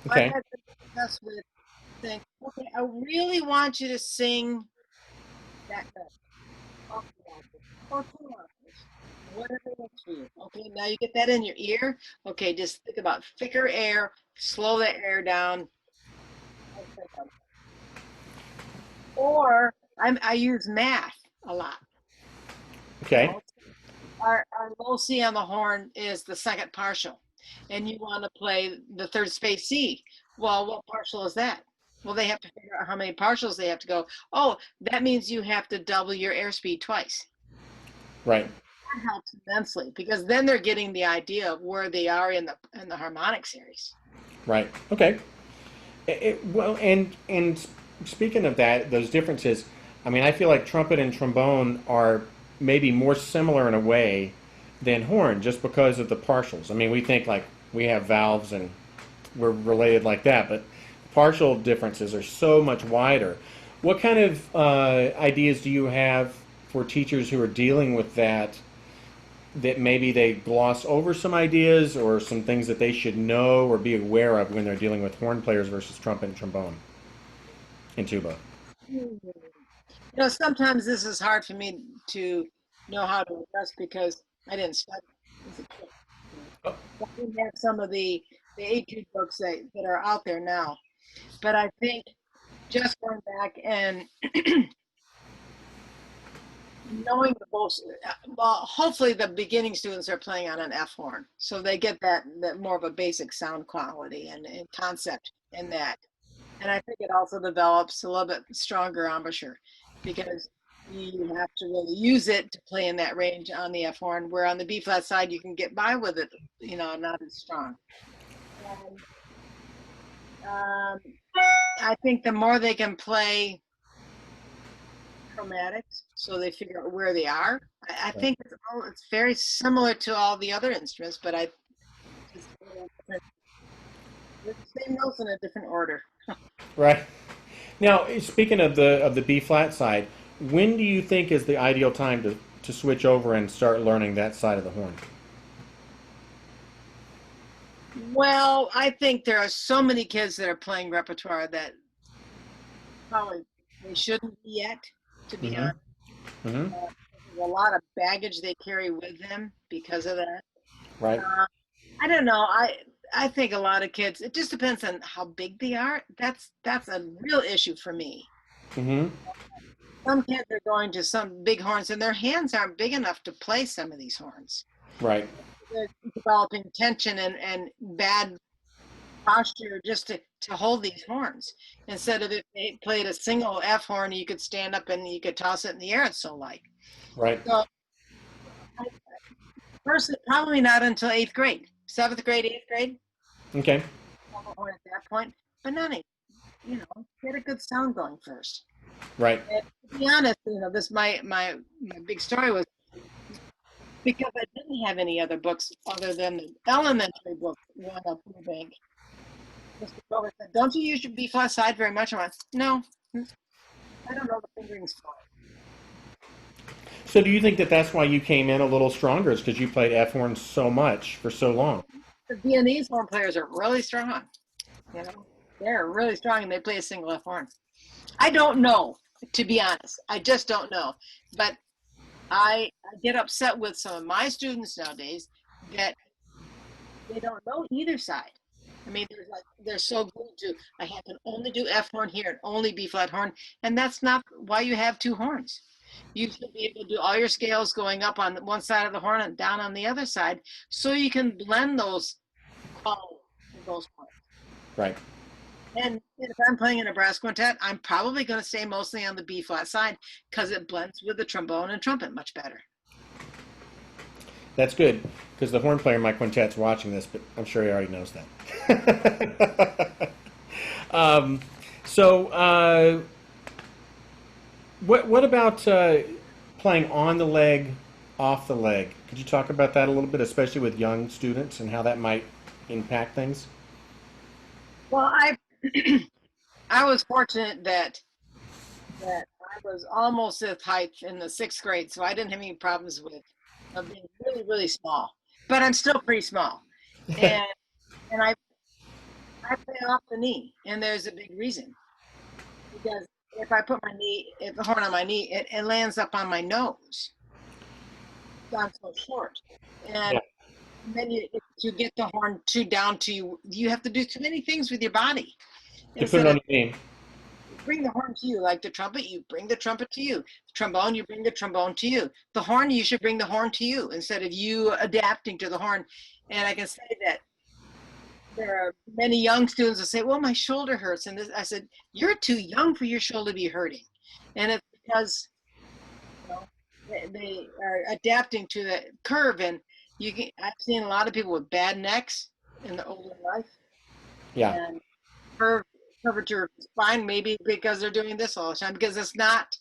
I've Okay. had to discuss with saying, okay, I really want you to sing that note off the octave or two octaves, whatever works for you. Okay, now you get that in your ear. Okay, just think about thicker air, slow the air down. Or I use math a lot. Okay. Our low C on the horn is the second partial, and you want to play the third space C. Well, what partial is that? Well, they have to figure out how many partials they have to go. Oh, that means you have to double your airspeed twice. Right. That helps immensely because then they're getting the idea of where they are in the harmonic series. Right. Okay. Well, and speaking of that, those differences, I mean, I feel like trumpet and trombone are maybe more similar in a way than horn, just because of the partials. I mean, we think like we have valves and we're related like that, but partial differences are so much wider. What kind of ideas do you have for teachers who are dealing with that? That maybe they gloss over some ideas or some things that they should know or be aware of when they're dealing with horn players versus trumpet and trombone and tuba. Sometimes this is hard for me to know how to address because I didn't study as a kid. I didn't have some of the etude books that are out there now. But I think just going back and knowing the most, well, hopefully the beginning students are playing on an F horn, so they get that more of a basic sound quality and concept in that. And I think it also develops a little bit stronger embouchure because you have to really use it to play in that range on the F horn, where on the B flat side you can get by with it, not as strong. And I think the more they can play chromatics, so they figure out where they are. I think it's very similar to all the other instruments, but just the same notes in a different order. Right. Now, speaking of the B flat side, when do you think is the ideal time to switch over and start learning that side of the horn? Well, I think there are so many kids that are playing repertoire that probably they shouldn't be yet, to be Mm-hmm. honest. Mm-hmm. There's a lot of baggage they carry with them because of that. Right. I don't know. I think a lot of kids. It just depends on how big they are. That's a real issue for me. Mm-hmm. Some kids are going to some big horns, and their hands aren't big enough to play some of these horns. Right. They're developing tension and bad posture just to hold these horns. Instead of if they played a single F horn, you could stand up and you could toss it in the air. It's so light. Right. So I, personally, probably not until 8th grade, 7th grade, 8th grade. Okay. Horn at that point, but not get a good sound going first. Right. And to be honest, this my big story was because I didn't have any other books other than the elementary book one up in the bank. Mr. Grover said, "Don't you use your B flat side very much?" I went, "No, I don't know the fingerings for it." So do you think that that's why you came in a little stronger? Is because you played F horn so much for so long? The Viennese horn players are really strong. They're really strong, and they play a single F horn. I don't know, to be honest. I just don't know, but I get upset with some of my students nowadays that they don't know either side. I mean, they're so glued to I have to only do F horn here and only B flat horn, and that's not why you have two horns. You should be able to do all your scales going up on one side of the horn and down on the other side, so you can blend those qualities of those horns. Right. And if I'm playing in a brass quintet, I'm probably going to stay mostly on the B flat side because it blends with the trombone and trumpet much better. That's good because the horn player in my quintet's watching this, but I'm sure he already knows that. So, what about playing on the leg, off the leg? Could you talk about that a little bit, especially with young students and how that might impact things? Well, I was fortunate that I was almost this height in the sixth grade, so I didn't have any problems with being really, really small. But I'm still pretty small, and I play off the knee, and there's a big reason because if I put if the horn on my knee, it lands up on my nose. So I'm so short, and Yeah. then you get the horn too down to you. You have to do too many things with your body. To put it Instead on of your name. bring the horn to you, like the trumpet, you bring the trumpet to you. The trombone, you bring the trombone to you. The horn, you should bring the horn to you instead of you adapting to the horn. And I can say that there are many young students that say, well, my shoulder hurts. And I said, you're too young for your shoulder to be hurting. And it's because you know, they are adapting to the curve. And I've seen a lot of people with bad necks in the older life. Yeah. And curvature of spine, maybe because they're doing this all the time, because it's not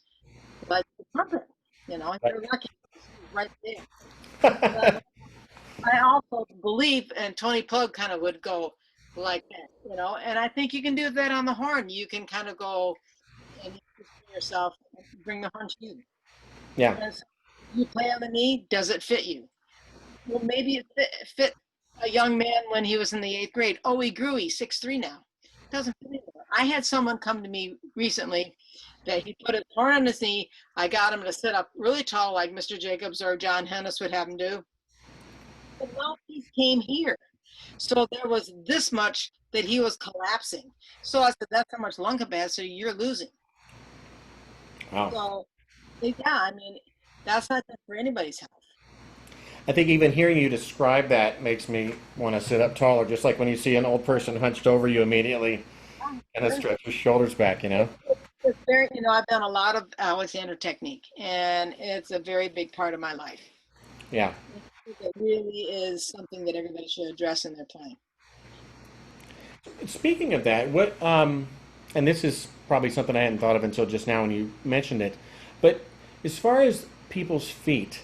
like the trumpet, Right. you're lucky right there. But I also believe, and Tony Plug kind of would go like that, and I think you can do that on the horn. You can kind of go and yourself, bring the horn to you. Yeah. As you play on the knee, does it fit you? Well, maybe it fit a young man when he was in the 8th grade. Oh, he grew, he's 6'3" now. Doesn't fit anymore. I had someone come to me recently that he put his horn on his knee. I got him to sit up really tall like Mr. Jacobs or John Hennis would have him do. The mouthpiece came here. So there was this much that he was collapsing. So I said, that's how much lung capacity you're losing. Wow. So, yeah, I mean, that's not good for anybody's health. I think even hearing you describe that makes me want to sit up taller, just like when you see an old person hunched over you immediately and it stretch your shoulders back, It's very, I've done a lot of Alexander technique, and it's a very big part of my life. Yeah. It really is something that everybody should address in their playing. Speaking of that, and this is probably something I hadn't thought of until just now when you mentioned it, but as far as people's feet,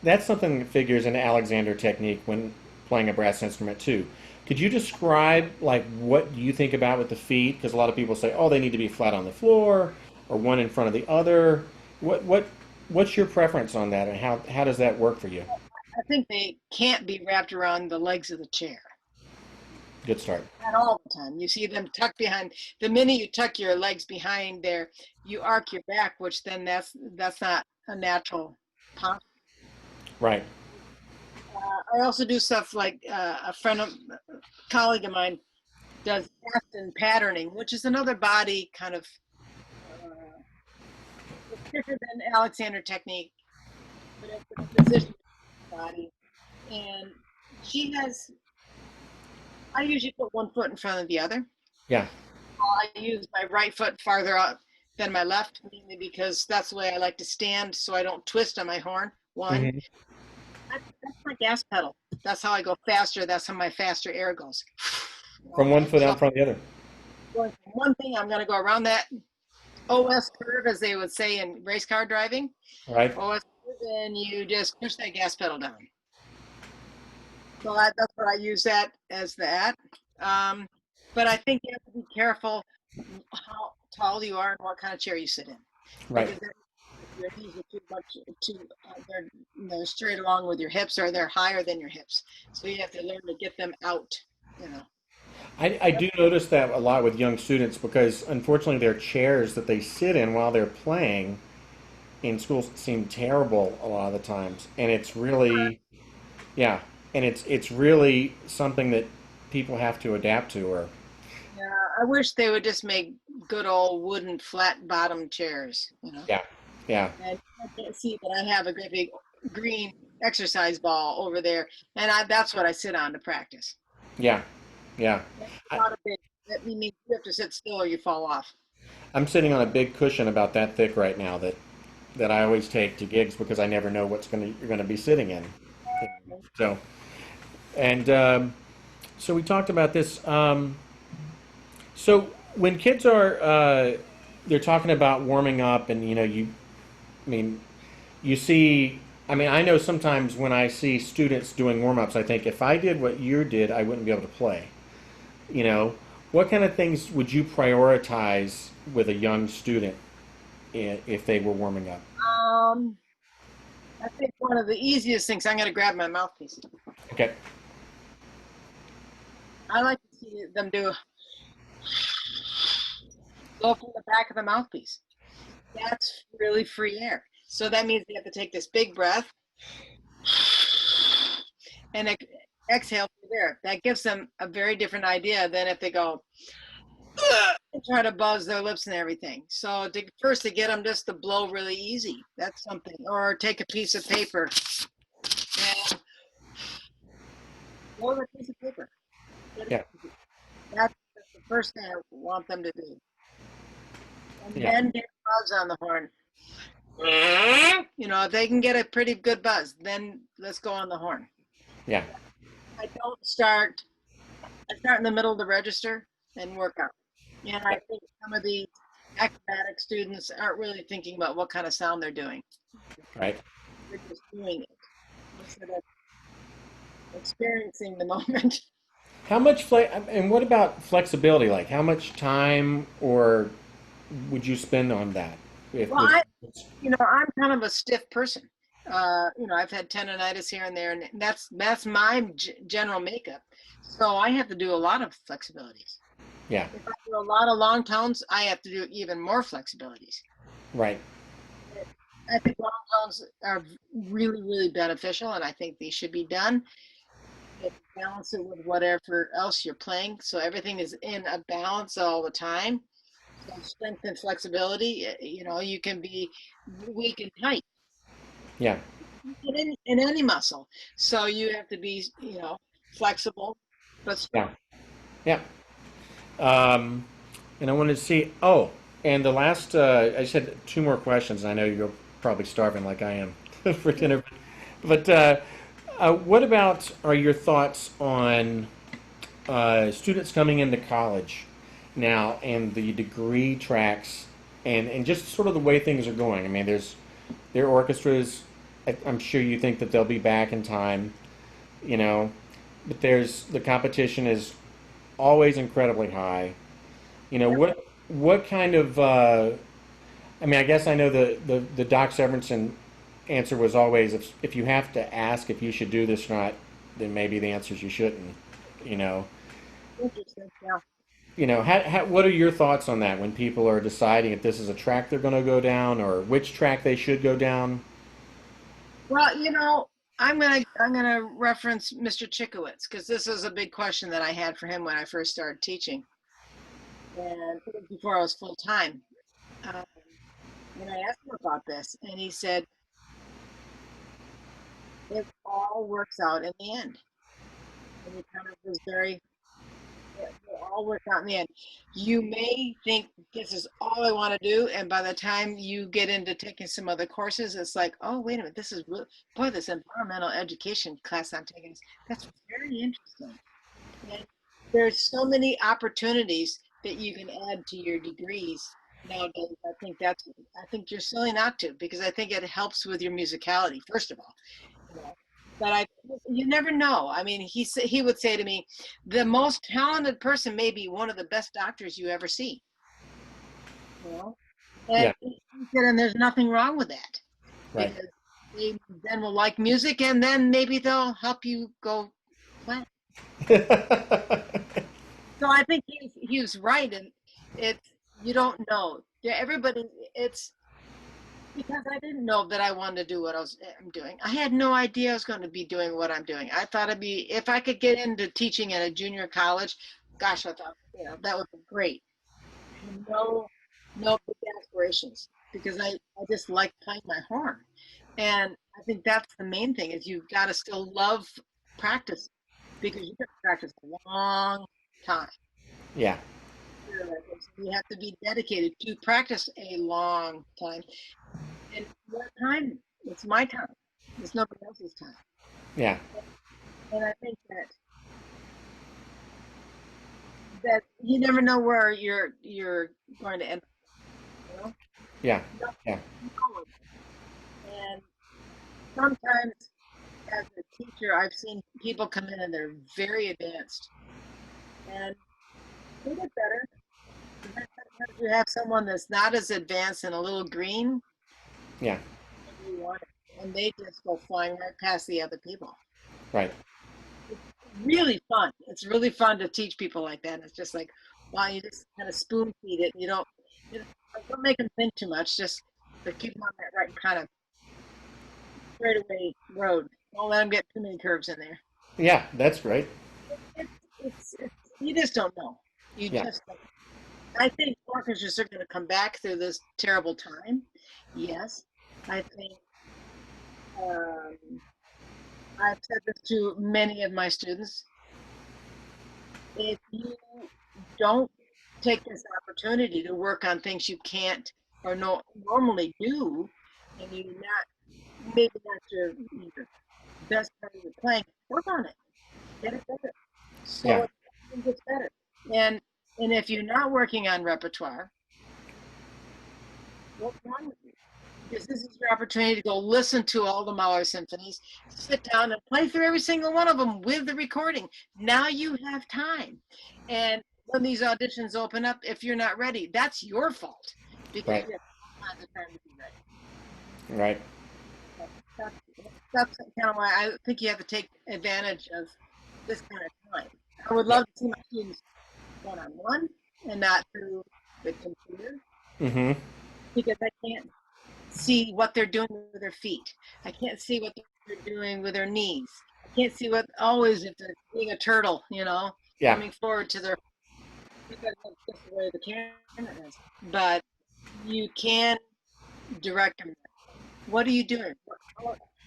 that's something that figures in Alexander technique when playing a brass instrument too. Could you describe like what you think about with the feet? Because a lot of people say, oh, they need to be flat on the floor or one in front of the other. What's your preference on that, and how does that work for you? I think they can't be wrapped around the legs of the chair. Good start. Not all the time. You see them tucked behind. The minute you tuck your legs behind there, you arc your back, which then that's not a natural posture. Right. I also do stuff like a colleague of mine does Aston patterning, which is another body kind of it's different than Alexander technique, but it's a position of the body. And I usually put one foot in front of the other. Yeah. I use my right foot farther out than my left, mainly because that's the way I like to stand so I don't twist on my horn. One. Mm-hmm. That's my gas pedal. That's how I go faster. That's how my faster air goes. From one foot out in front of the other. Going from one thing, I'm going to go around that OS curve, as they would say in race car driving. Right. OS curve, and you just push that gas pedal down. So that's what I use that as that. But I think you have to be careful how tall you are and what kind of chair you sit in. Right. Because your knees are too much they're straight along with your hips, or they're higher than your hips. So you have to learn to get them out. I do notice that a lot with young students because unfortunately their chairs that they sit in while they're playing in schools seem terrible a lot of the times, and it's really, yeah, and it's really something that people have to adapt to. Or Yeah, I wish they would just make good old wooden flat bottom chairs, you know. yeah, yeah, And I can't see that I have a great big green exercise ball over there, and that's what I sit on to practice. yeah, yeah. That's I, not a big, that means you have to sit still or you fall off. I'm sitting on a big cushion about that thick right now that I always take to gigs because I never know what's you're gonna be sitting in. So and so we talked about this. So when kids are they're talking about warming up, and I mean, you see. I mean, I know sometimes when I see students doing warm ups, I think if I did what you did, I wouldn't be able to play. You know, what kind of things would you prioritize with a young student if they were warming up? Um, I think one of the easiest things, I'm going to grab my mouthpiece. Okay. I like to see them do blow from the back of the mouthpiece. That's really free air. So that means they have to take this big breath and exhale through there. That gives them a very different idea than if they go and try to buzz their lips and everything. So first to get them just to blow really easy. That's something. Or take a piece of paper and blow the piece of paper. Yeah. That's the first thing I want them to do. And Yeah. then get a buzz on the horn. If they can get a pretty good buzz, then let's go on the horn. Yeah. I don't start. I start in the middle of the register and work out. And I think some of the acrobatic students aren't really thinking about what kind of sound they're doing. Right. They're just doing it instead of experiencing the moment. How much and what about flexibility? Like, how much time or would you spend on that? If Well, I'm kind of a stiff person. I've had tendonitis here and there, and that's my general makeup. So I have to do a lot of flexibilities. Yeah. If I do a lot of long tones, I have to do even more flexibilities. Right. I think long tones are really, really beneficial, and I think they should be done. Balance it with whatever else you're playing, so everything is in a balance all the time. So strength and flexibility, you can be weak and tight Yeah. in any muscle. So you have to be, flexible, but Yeah. strong. Yeah. And I wanted to see. Oh, and the last, I just had two more questions. I know you're probably starving like I am for dinner, but what about are your thoughts on students coming into college now and the degree tracks and just sort of the way things are going? I mean, their orchestras. I'm sure you think that they'll be back in time, you know, but the competition is always incredibly high. What kind of I mean, I guess I know the Doc Severinsen answer was always if you have to ask if you should do this or not, then maybe the answer is you shouldn't. You know, Interesting. Yeah. what are your thoughts on that when people are deciding if this is a track they're going to go down or which track they should go down? Well, I'm gonna reference Mr. Chikowitz because this was a big question that I had for him when I first started teaching, and before I was full time. Um, and I asked him about this, and he said it all works out in the end. And he kind of was it all works out in the end. You may think this is all I want to do, and by the time you get into taking some other courses, it's like, oh, wait a minute, this is boy, this environmental education class I'm taking, that's very interesting. And there's so many opportunities that you can add to your degrees nowadays. I think you're silly not to, because I think it helps with your musicality, first of all. You know. But you never know. I mean, he would say to me, the most talented person may be one of the best doctors you ever see. You know, Yeah. and there's nothing wrong with that Right. because they then will like music, and then maybe they'll help you go play. So I think he was right, and it's you don't know. Yeah, everybody. It's Because I didn't know that I wanted to do what I'm doing. I had no idea I was going to be doing what I'm doing. I thought if I could get into teaching at a junior college, gosh, I thought, that would be great. No, no big aspirations because I just like playing my horn. And I think that's the main thing is you've got to still love practice because you got to practice a long time. Yeah, You have to be dedicated to practice a long time. And what time? It's my time. It's nobody else's time. yeah, And I think that you never know where you're going to end up, you know? yeah, You don't yeah, know. And sometimes as a teacher, I've seen people come in and they're very advanced and they get better. And then sometimes you have someone that's not as advanced and a little green, yeah, and you want it, and they just go flying right past the other people. right. It's really fun. It's really fun to teach people like that. And it's just like, wow, you just kind of spoon feed it. Don't make them think too much. Just to keep them on that right kind of straightaway road. Don't let them get too many curves in there. Yeah, that's great. It's you just don't know. You Yeah, just don't. I think orchestras are going to come back through this terrible time. Yes, I think um, I've said this to many of my students. If you don't take this opportunity to work on things you can't or no normally do, and you not maybe that's your best part of your playing, work on it, get it better, so yeah, it gets better. And and if you're not working on repertoire, what's wrong with you? Because this is your opportunity to go listen to all the Mahler symphonies, sit down and play through every single one of them with the recording. Now you have time. And when these auditions open up, if you're not ready, that's your fault because right, you have all kinds of time to be ready. right. So that's, that's kind of why I think you have to take advantage of this kind of time. I would Yeah. love to see my students one on one and not through the computer Mm-hmm. because I can't see what they're doing with their feet. I can't see what they're doing with their knees. I can't see what always if they're being a turtle, Yeah, coming forward to their because that's just the way the camera is. But you can direct them. What are you doing?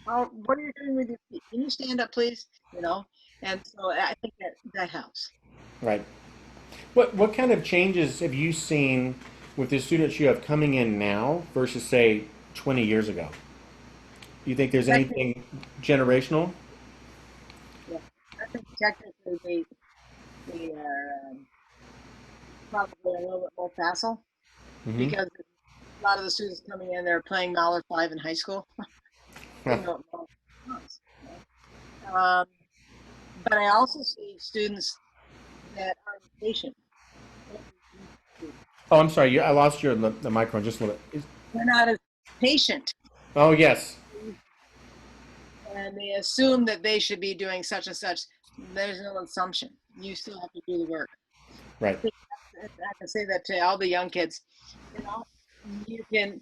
What are you doing with your feet? Can you stand up, please? And so I think that helps. right. What kind of changes have you seen with the students you have coming in now versus say 20 years ago? Do you think there's Technically, anything generational? yeah. I think technically they are probably a little bit more facile Mm-hmm. because a lot of the students coming in, they're playing Mahler 5 in high school. They know what Mahler is. But I also see students that are impatient. Oh, I'm sorry. I lost your the microphone just a little bit. They're not as patient, Oh, yes. and they assume that they should be doing such and such. There's no assumption. You still have to do the work. I Right. think I can say that to all the young kids. You know, you can.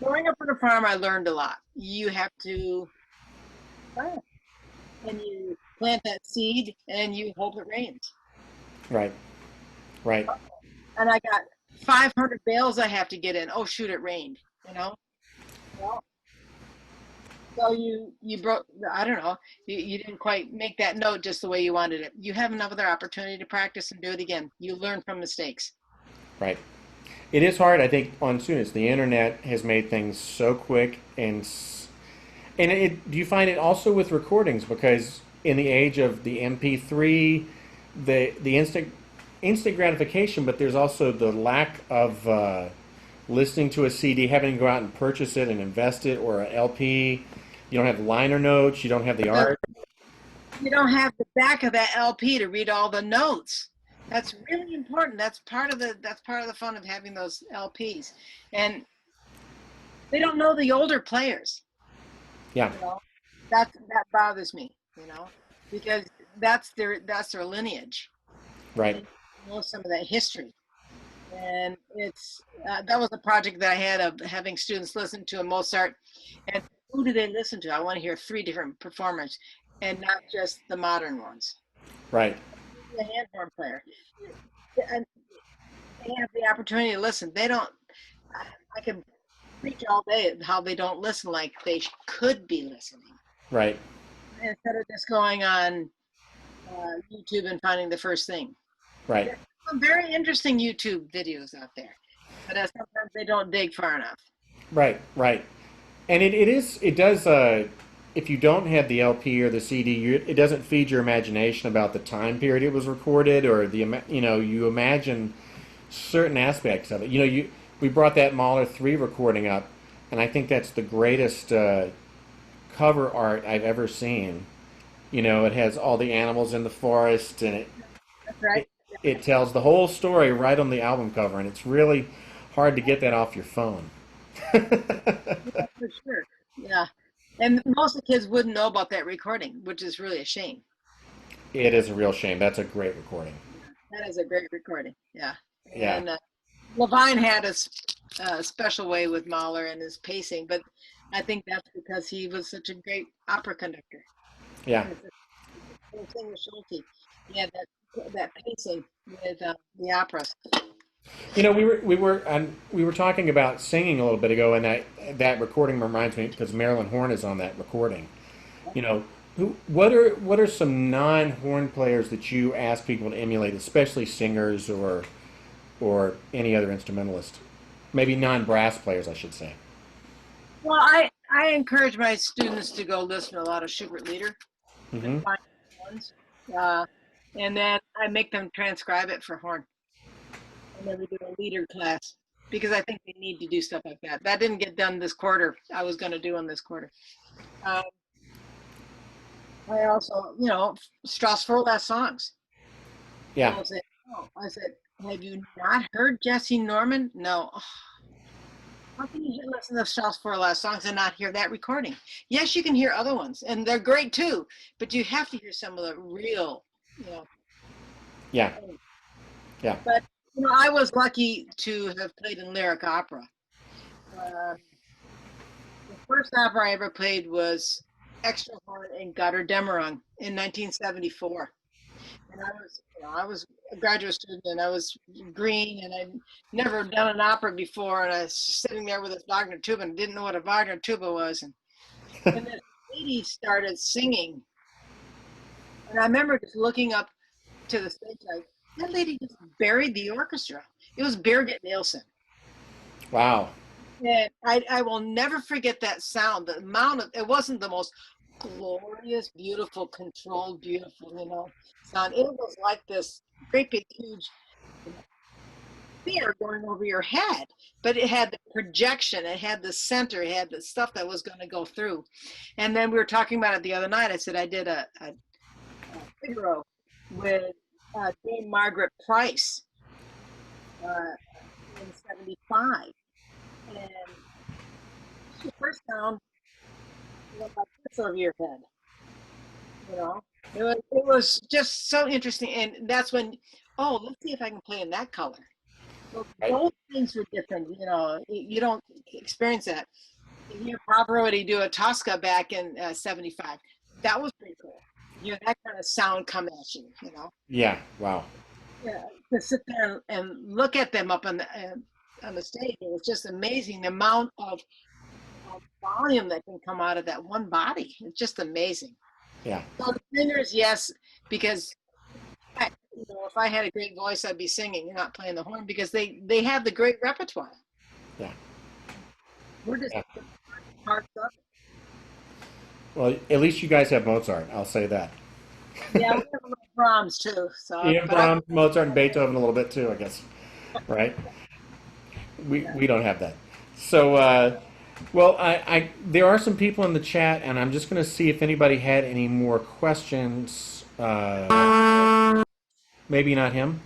Growing up on a farm, I learned a lot. You have to plant, and you plant that seed, and you hope it rains. Right. Right. And I got 500 bales I have to get in. Oh shoot, it rained. You know. Well, so you broke. I don't know. You didn't quite make that note just the way you wanted it. You have another opportunity to practice and do it again. You learn from mistakes. Right. It is hard, I think, on students. The internet has made things so quick do you find it also with recordings because in the age of the MP3, the instant gratification, but there's also the lack of listening to a CD, having to go out and purchase it and invest it, or an LP. You don't have liner notes. You don't have the So art. you don't have the back of that LP to read all the notes. That's really important. That's part of the fun of having those LPs. And they don't know the older players. Yeah. You know, that bothers me. Because that's their lineage. Right. They know some of that history. And it's that was a project that I had of having students listen to a Mozart. And who do they listen to? I want to hear 3 different performers, and not just the modern ones. Right. The hand horn player, and they have the opportunity to listen. They don't. I can preach all day how they don't listen like they could be listening, Right. instead of just going on YouTube and finding the first thing. Right. There's some very interesting YouTube videos out there, but sometimes they don't dig far enough. Right. Right. And it does, if you don't have the LP or the CD, it doesn't feed your imagination about the time period it was recorded, or you imagine certain aspects of it. We brought that Mahler 3 recording up, and I think that's the greatest cover art I've ever seen. It has all the animals in the forest, and That's right. it, it tells the whole story right on the album cover, and it's really hard to get that off your phone. Yeah, for sure. Yeah. And most of the kids wouldn't know about that recording, which is really a shame. It is a real shame. That's a great recording. That is a great recording. Yeah. Yeah. And Levine had a special way with Mahler and his pacing, but I think that's because he was such a great opera conductor. Yeah. Same thing with Schulte. He had that pacing with the operas. We were talking about singing a little bit ago, and that recording reminds me because Marilyn Horne is on that recording. What are some non-horn players that you ask people to emulate, especially singers or any other instrumentalist? Maybe non-brass players, I should say. Well, I encourage my students to go listen to a lot of Schubert Lieder Hmm. and find ones, uh, and then I make them transcribe it for horn, and then we do a leader class because I think they need to do stuff like that. That didn't get done this quarter. I was going to do in this quarter. Um, I also, Strauss last songs. Yeah. I said, have you not heard Jesse Norman? No. Oh, how can you listen to Strauss last songs and not hear that recording? Yes, you can hear other ones, and they're great too, but you have to hear some of the real, Yeah. Yeah. But, I was lucky to have played in lyric opera. The first opera I ever played was Extra Horn in Götterdämmerung in 1974. And I was a graduate student, and I was green, and I'd never done an opera before, and I was sitting there with this Wagner tuba and didn't know what a Wagner tuba was. And this lady started singing, and I remember just looking up to the stage like, that lady just buried the orchestra. It was Birgit Nielsen. Wow. And I will never forget that sound. The amount of, it wasn't the most glorious, beautiful, controlled, beautiful, sound. It was like this great big huge fear going over your head, but it had the projection, it had the center, it had the stuff that was going to go through. And then we were talking about it the other night. I said I did a Figaro with Dame Margaret Price in '75, and she first sound like this over your head. It was just so interesting, and that's when, let's see if I can play in that color. So both things were different. You don't experience that. You hear Pavarotti do a Tosca back in '75. That was pretty cool. That kind of sound come at you. Yeah. Wow. Yeah, to sit there and look at them up on the stage, it was just amazing the amount of volume that can come out of that one body. It's just amazing. Yeah. So the singers, yes, because if I had a great voice, I'd be singing and not playing the horn because they have the great repertoire. Yeah. We're just parts of it. Well, at least you guys have Mozart. I'll say that. Yeah, we have a little Brahms too. So Yeah, Brahms, Mozart, and Beethoven a little bit too, I guess. Right? We don't have that. So, well, there are some people in the chat, and I'm just going to see if anybody had any more questions. Maybe not him.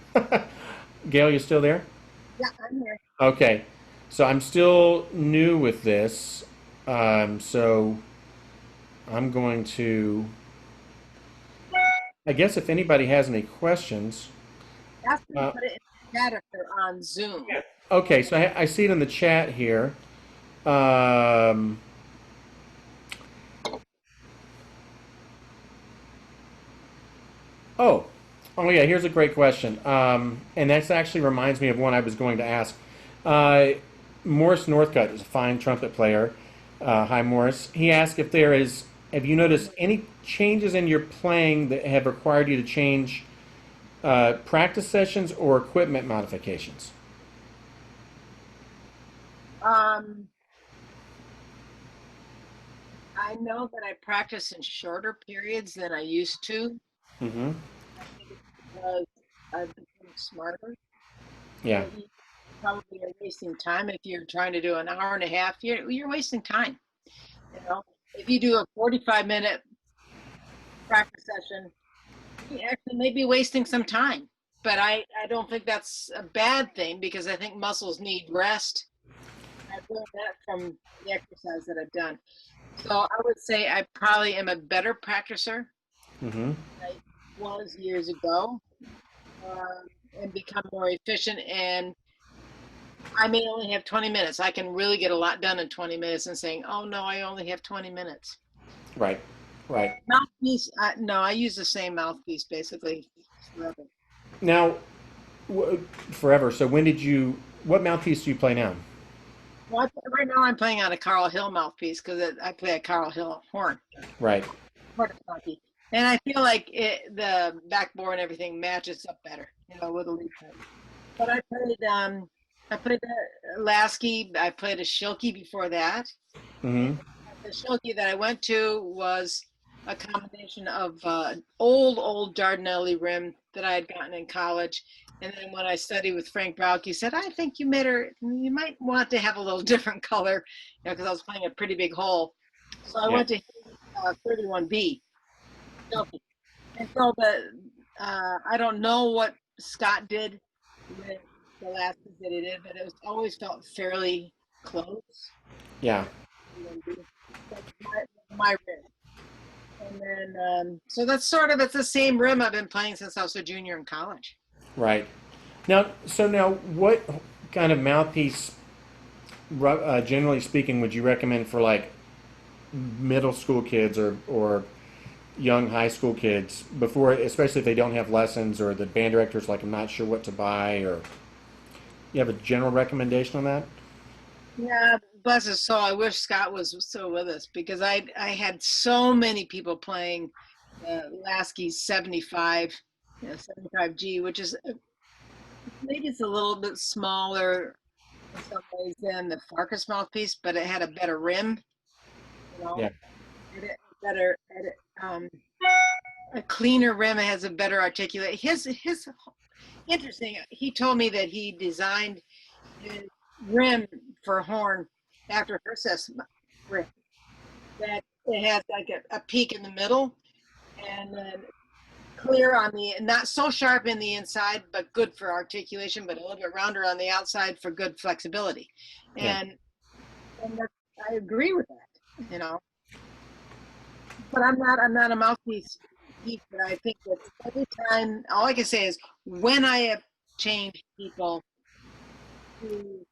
Gail, you still there? Yeah, I'm here. Okay. So I'm still new with this. So I'm going to, I guess if anybody has any questions. Ask me to put it in Chapter on Zoom. Yeah. Okay, so I see it in the chat here. Um, oh, oh yeah. Here's a great question, and that actually reminds me of one I was going to ask. Uh, Morris Northcutt is a fine trumpet player. Hi, Morris. He asked if there is. Have you noticed any changes in your playing that have required you to change practice sessions or equipment modifications? Um, I know that I practice in shorter periods than I used to. Mm-hmm. I think it's because I've become smarter. Yeah. You probably are wasting time if you're trying to do an hour and a half. You're wasting time. You know, if you do a 45-minute practice session, you actually may be wasting some time. But I don't think that's a bad thing because I think muscles need rest. I've learned that from the exercise that I've done. So I would say I probably am a better practicer Mm-hmm. than I was years ago, and become more efficient. And I may only have 20 minutes. I can really get a lot done in 20 minutes and saying, oh no, I only have 20 minutes. Right. Right. Mouthpiece, no, I use the same mouthpiece basically forever. Now, forever. So when did you? What mouthpiece do you play now? Well, right now I'm playing on a Carl Hill mouthpiece because I play a Carl Hill horn. Right. Mouthpiece. And I feel like the backbore and everything matches up better, with the lead pipe. But I played the Lasky. I played a Schilke before that. Mm-hmm. The Schilke that I went to was a combination of old Dardanelli rim that I had gotten in college. And then when I studied with Frank Brouk, he said, I think you might want to have a little different color, because I was playing a pretty big hole. So I Yeah. went to 31B. Schilke. And so I don't know what Scott did with the last that he did, but it was always felt fairly close. Yeah. That's my rim. And then, so it's the same rim I've been playing since I was a junior in college. Right. Now, what kind of mouthpiece, generally speaking, would you recommend for like middle school kids or young high school kids before, especially if they don't have lessons or the band director's like, I'm not sure what to buy, or you have a general recommendation on that? Yeah, bless his soul. I wish Scott was still with us because I had so many people playing Lasky's 75, 75G, which is maybe it's a little bit smaller in some ways than the Farkas mouthpiece, but it had a better rim, Yeah. it better, a cleaner rim. It has a better articulate. His interesting. He told me that he designed his rim for horn after Herseth's rim. That it has like a peak in the middle, and then clear on the, not so sharp in the inside, but good for articulation, but a little bit rounder on the outside for good flexibility. Yeah. And I agree with that. But I'm not a mouthpiece geek, but I think that every time, all I can say is when I have changed people to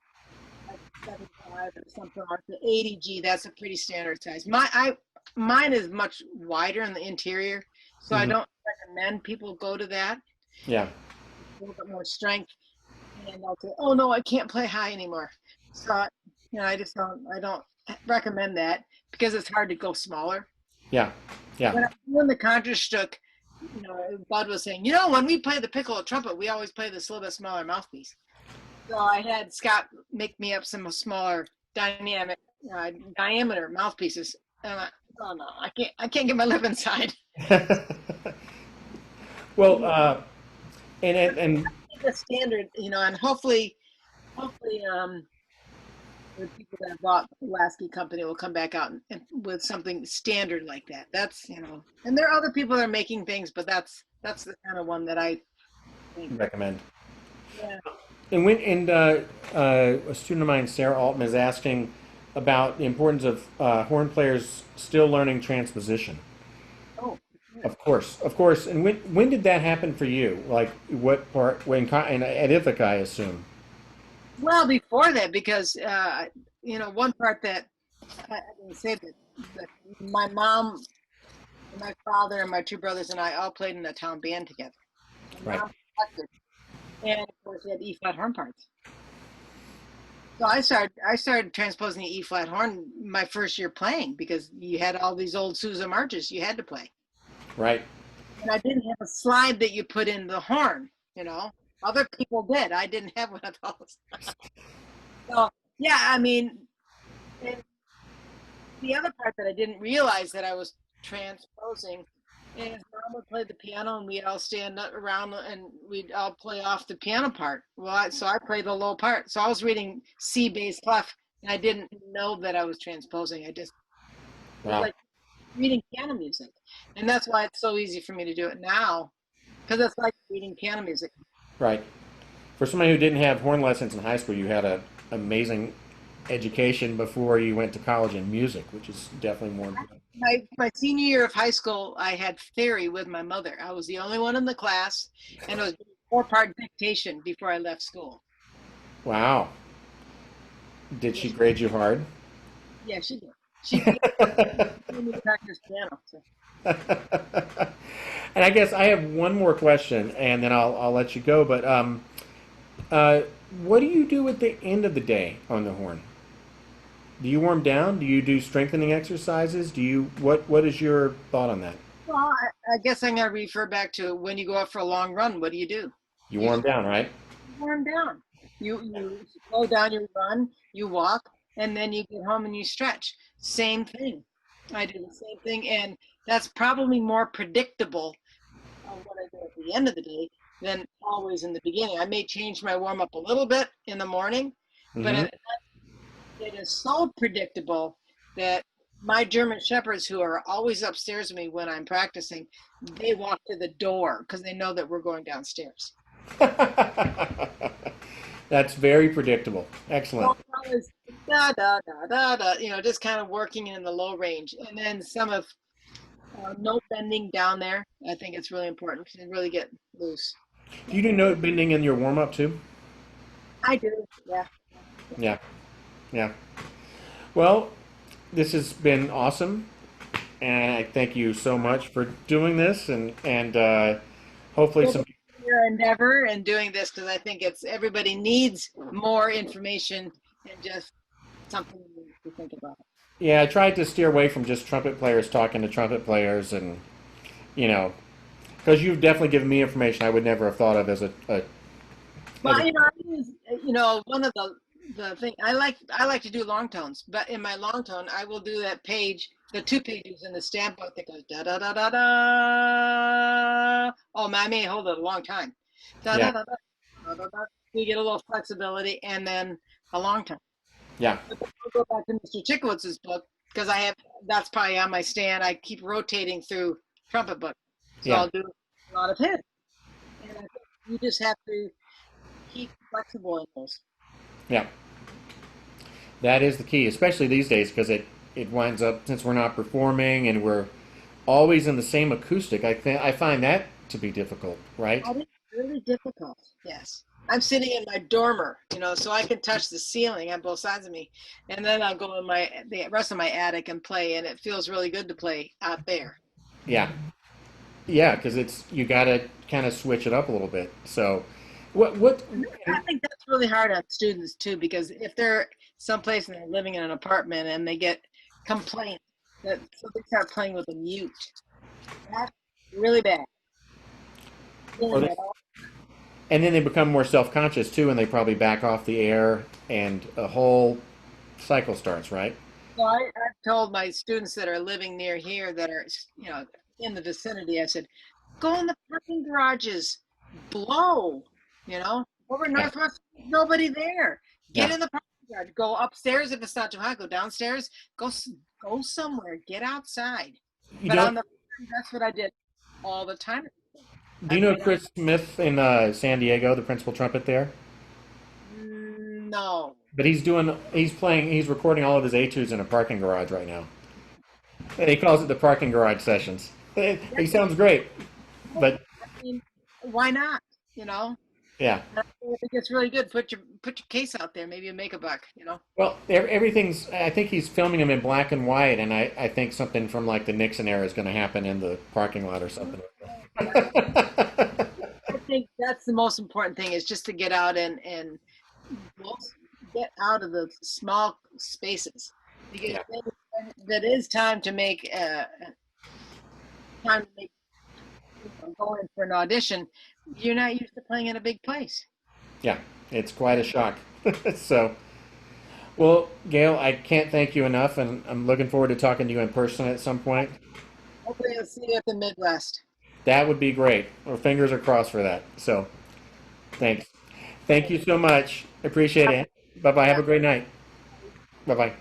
like 75 or something like the 80G, that's a pretty standard size. Mine is much wider in the interior, so I Mm-hmm. don't recommend people go to that. Yeah. A little bit more strength, and I'll say, oh no, I can't play high anymore. So I don't recommend that because it's hard to go smaller. Yeah. Yeah. When I was doing the Concertstück, Bud was saying, when we play the piccolo trumpet, we always play this little bit smaller mouthpiece. So I had Scott make me up some smaller diameter mouthpieces. And I'm like, oh no, I can't get my lip inside. Well, and The standard, and hopefully, the people that bought the Lasky company will come back out and with something standard like that. That's, and there are other people that are making things, but that's the kind of one that I think. recommend. Yeah. A student of mine, Sarah Altman, is asking about the importance of horn players still learning transposition. Oh, Of course, of course. And when did that happen for you? Like what part? At Ithaca, I assume. Well, before that, because one part that I didn't say that my mom, my father, and my two brothers and I all played in a town band together. My Right. mom conducted, and of course, we had E flat horn parts. So I started transposing the E flat horn my first year playing because you had all these old Sousa marches you had to play. Right. And I didn't have a slide that you put in the horn, you know. Other people did. I didn't have one of those. So yeah, I mean, and the other part that I didn't realize that I was transposing is mom would play the piano and we'd all stand around and we'd all play off the piano part. Well, so I played the low part. So I was reading C bass clef and I didn't know that I was transposing. It was Wow. like reading piano music. And that's why it's so easy for me to do it now because it's like reading piano music. Right. For somebody who didn't have horn lessons in high school, you had an amazing education before you went to college in music, which is definitely more important. My senior year of high school, I had theory with my mother. I was the only one in the class, and it was 4-part dictation before I left school. Wow. Did she grade you hard? Yeah, she did. She did me to practice piano. So. And I guess I have one more question, and then I'll let you go. But uh, what do you do at the end of the day on the horn? Do you warm down? Do you do strengthening exercises? What is your thought on that? Well, I guess I'm going to refer back to when you go out for a long run. What do? You You warm down, right? warm down. You slow down your run. You walk, and then you get home and you stretch. Same thing. I do the same thing, and that's probably more predictable on what I do at the end of the day than always in the beginning. I may change my warm up a little bit in the morning, but Hmm. it is so predictable that my German shepherds, who are always upstairs with me when I'm practicing, they walk to the door because they know that we're going downstairs. That's very predictable. So Excellent. it's always da da da da da, just kind of working in the low range, and then some of note bending down there. I think it's really important to really get loose. Do you do note bending in your warm up too? I do, yeah. Yeah, yeah. Well, this has been awesome, and I thank you so much for doing this, and hopefully some. Your endeavor in doing this because I think it's everybody needs more information and just something to think about. Yeah, I tried to steer away from just trumpet players talking to trumpet players, and you know, because you've definitely given me information I would never have thought of as Well, a. I use, one of the thing I like to do long tones, but in my long tone, I will do that page, the 2 pages in the stamp book that goes da da da da da. Oh, I may hold it a long time. Da da Yeah, da da da da. Da. You get a little flexibility, and then a long tone. yeah, But then I'll go back to Mr. Chickowitz's book because that's probably on my stand. I keep rotating through trumpet book, so yeah, I'll do a lot of his. And I think you just have to keep flexible in those. yeah. That is the key, especially these days, because it winds up since we're not performing and we're always in the same acoustic. I find that to be difficult, right? That is really difficult. Yes. I'm sitting in my dormer, so I can touch the ceiling on both sides of me. And then I'll go in the rest of my attic and play, and it feels really good to play out there. Yeah, yeah, because it's you got to kind of switch it up a little bit. So, what? I think that's really hard on students too, because if they're someplace and they're living in an apartment and they get complaints so they start playing with a mute. That's really bad. Or they, and then they become more self-conscious too, and they probably back off the air, and a whole cycle starts, right? So I've told my students that are living near here that are, in the vicinity, I said, go in the parking garages, blow, over Yeah, Northwest, nobody there. Get yeah. in the parking garage, go upstairs if it's not too hot, go downstairs, go somewhere, get outside. You But don't. that's what I did all the time. Do I you know played Chris Smith in San Diego, the principal trumpet there? no. But he's recording all of his etudes in a parking garage right now. And he calls it the parking garage sessions. He sounds great, but I mean, why not? You know, yeah. if it gets really good, put your case out there. Maybe you make a buck. You know. Well, everything's. I think he's filming them in black and white, and I think something from like the Nixon era is going to happen in the parking lot or something. I think that's the most important thing is just to get out and get out of the small spaces because Yeah. that is time to make go in for an audition. You're not used to playing in a big place. Yeah, it's quite a shock. So, well, Gail, I can't thank you enough, and I'm looking forward to talking to you in person at some point. Hopefully, I'll see you at the Midwest. That would be great. Our fingers are crossed for that. So, thanks. Thank you so much. Appreciate it. Bye bye. Have a great night. Bye bye.